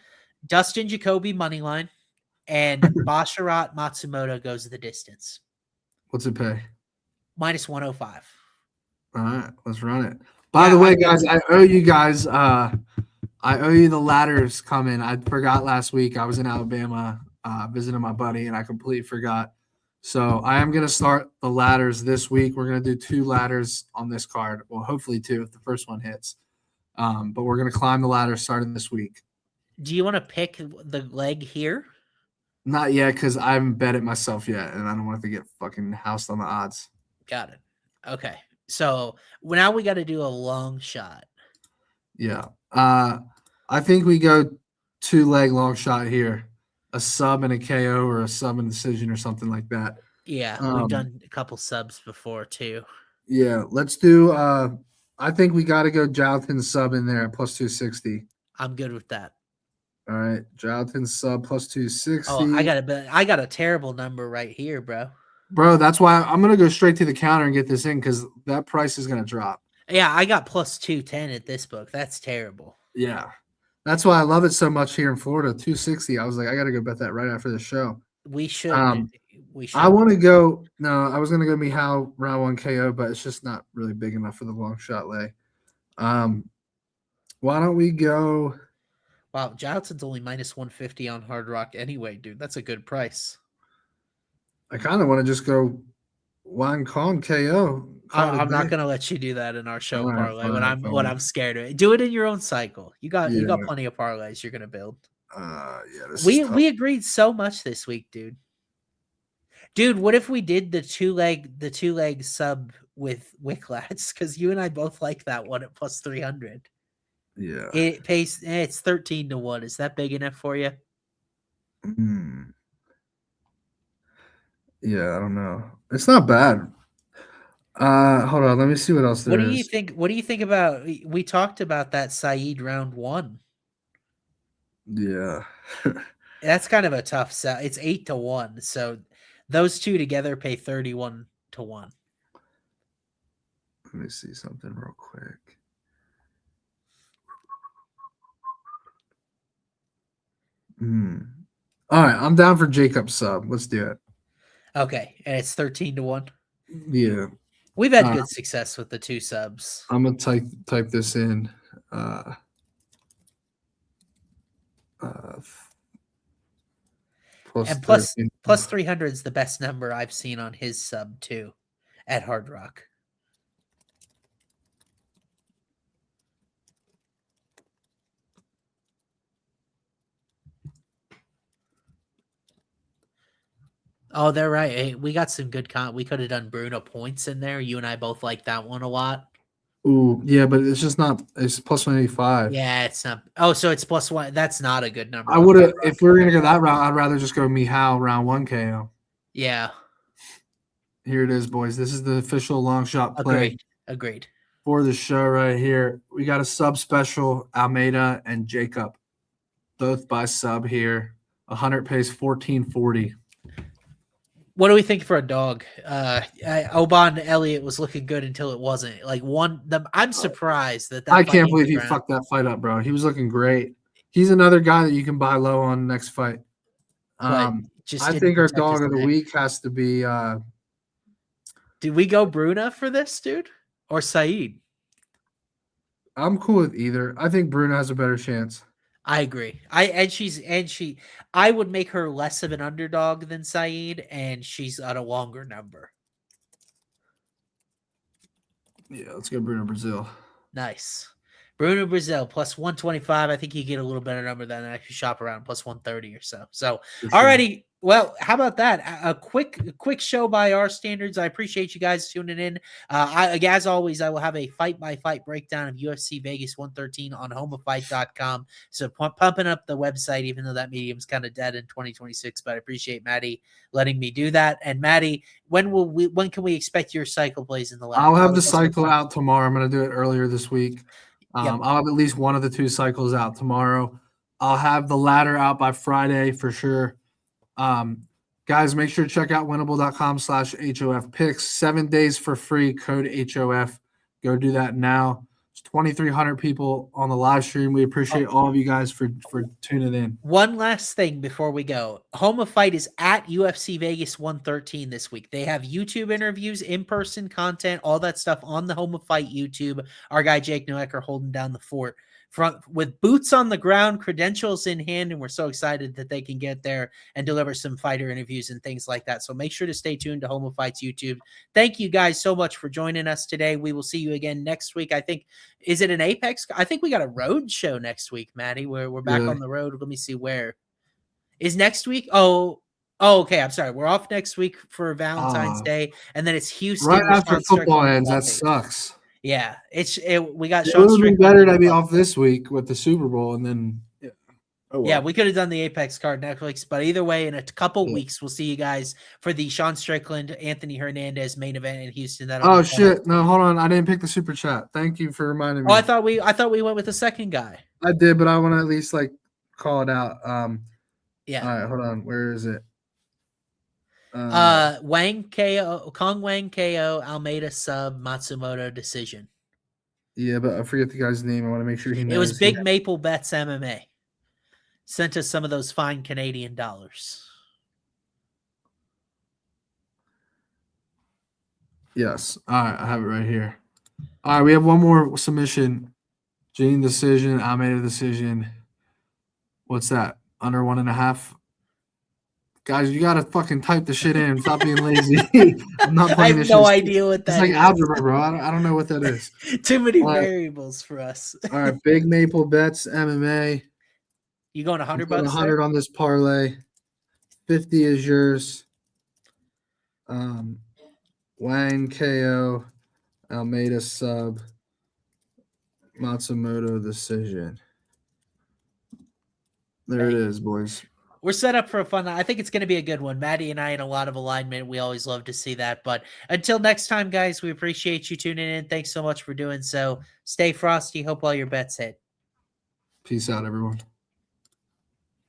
Dustin Jacoby money line, and Basharat Matsumoto goes the distance. What's it pay? Minus 105. All right, let's run it. By the way, guys, I owe you guys. I owe you the ladders coming. I forgot last week. I was in Alabama visiting my buddy, and I completely forgot. So I am going to start the ladders this week. We're going to do 2 ladders on this card. Well, hopefully 2 if the first one hits. But we're going to climb the ladder starting this week. Do you want to pick the leg here? Not yet, because I haven't bet it myself yet, and I don't want to get fucking housed on the odds. Got it. Okay. So now we got to do a long shot. Yeah. I think we go 2-leg long shot here. A sub and a KO or a sub and decision or something like that. Yeah, we've done a couple subs before too. Yeah, let's do I think we got to go Jonathan sub in there at plus 260. I'm good with that. All right, Jonathan sub plus 260. Oh, I got a terrible number right here, bro. Bro, that's why I'm going to go straight to the counter and get this in cuz that price is going to drop. Yeah, I got plus 210 at this book. That's terrible. Yeah. That's why I love it so much here in Florida. 260. I was like, I got to go bet that right after the show. We should. We should. I want to go. No, I was going to go Mihao round 1 KO, but it's just not really big enough for the long shot lay. Why don't we go? Wow, Johnson's only minus 150 on Hard Rock anyway, dude. That's a good price. I kind of want to just go Wang Kong KO. I'm not gonna let you do that in our show parlay. When I'm scared of it, do it in your own cycle. You got plenty of parlays you're gonna build. We agreed so much this week, dude. Dude, what if we did the two leg sub with Wilkacz? Because you and I both like that one at plus 300. Yeah, it pays. It's 13 to 1. Is that big enough for you? Yeah, I don't know. It's not bad. Hold on. Let me see what else there What do is. you think? What do you think about? We talked about that Saeed round 1. Yeah. That's kind of a tough sell. It's 8-1, so those two together pay 31-1. Let me see something real quick. All right, I'm down for Jacob sub. Let's do it. Okay, and it's 13-1. Yeah. We've had good success with the 2 subs. I'm gonna type this in. And plus 300 is the best number I've seen on his sub too at Hard Rock. Oh, they're right. Hey, we got some good we could have done Bruno points in there. You and I both like that one a lot. Ooh, yeah, but it's just not. It's plus 185. Yeah, it's not. Oh, so it's +1. That's not a good number. I would have if we were gonna go that route. I'd rather just go Mihao round 1 KO. Yeah. Here it is, boys. This is the official long shot play. Agreed. For the show right here. We got a sub special, Almeida and Jacob. Both by sub here. 100 pays 1440. What do we think for a dog? Oban Elliott was looking good until it wasn't. Like I'm surprised that I can't believe he fucked that fight up, bro. He was looking great. He's another guy that you can buy low on next fight. I think our dog of the week has to be Did we go Bruna for this, dude? Or Saeed? I'm cool with either. I think Bruna has a better chance. I agree. I would make her less of an underdog than Saeed, and she's at a longer number. Yeah, let's go Bruno Brazil. Nice. Bruno Brazil plus 125. I think you get a little better number than actually shop around plus 130 or so. So, alrighty. Well, how about that? A quick show by our standards. I appreciate you guys tuning in. As always, I will have a fight-by-fight breakdown of UFC Vegas 113 on homeoffight.com. So pumping up the website, even though that medium's kind of dead in 2026. But I appreciate Matty letting me do that. And Matty, when can we expect your cycle plays in the lab? I'll have the cycle out tomorrow. I'm going to do it earlier this week. Yep. I'll have at least one of the 2 cycles out tomorrow. I'll have the ladder out by Friday for sure. Guys, make sure to check out winnable.com/HOF picks. 7 days for free, code HOF. Go do that now. It's 2,300 people on the live stream. We appreciate all of you guys for tuning in. One last thing before we go. Home of Fight is at UFC Vegas 113 this week. They have YouTube interviews, in-person content, all that stuff on the Home of Fight YouTube. Our guy Jake Noecker holding down the fort with boots on the ground, credentials in hand, and we're so excited that they can get there and deliver some fighter interviews and things like that. So make sure to stay tuned to Home of Fight's YouTube. Thank you guys so much for joining us today. We will see you again next week. I think, is it an Apex? I think we got a road show next week, Matty, where we're back on the road. Let me see where. Is next week? Oh, okay. I'm sorry. We're off next week for Valentine's Day, and then it's Houston. Right after football ends. That sucks. Yeah, we got. It would be better to be off this week with the Super Bowl, and then yeah, we could have done the Apex card Netflix, but either way, in a couple weeks, we'll see you guys for the Sean Strickland, Anthony Hernandez main event in Houston. Oh shit! No, hold on. I didn't pick the super chat. Thank you for reminding me. Oh, I thought we went with the second guy. I did, but I want to at least call it out. Yeah. All right, hold on. Where is it? Wang KO, Kong Wang KO, Almeida sub, Matsumoto decision. Yeah, but I forget the guy's name. I want to make sure he knows. It was Big Maple Bets MMA. Sent us some of those fine Canadian dollars. Yes. All right, I have it right here. All right, we have one more submission. Gene decision, Almeida decision. What's that? Under 1.5? Guys, you gotta fucking type the shit in. Stop being lazy. I'm not playing I have this no shit. idea what that is. It's like algebra, bro. I don't know what that is. Too many variables for us. All right, Big Maple Bets MMA. You going $100? 100 on this parlay. 50 is yours. Wang KO, Almeida sub, Matsumoto decision. There it is, boys. we're set up for a fun. I think it's going to be a good one. Matty and I in a lot of alignment. We always love to see that. But until next time, guys, we appreciate you tuning in. Thanks so much for doing so. Stay frosty. Hope all your bets hit. Peace out, everyone.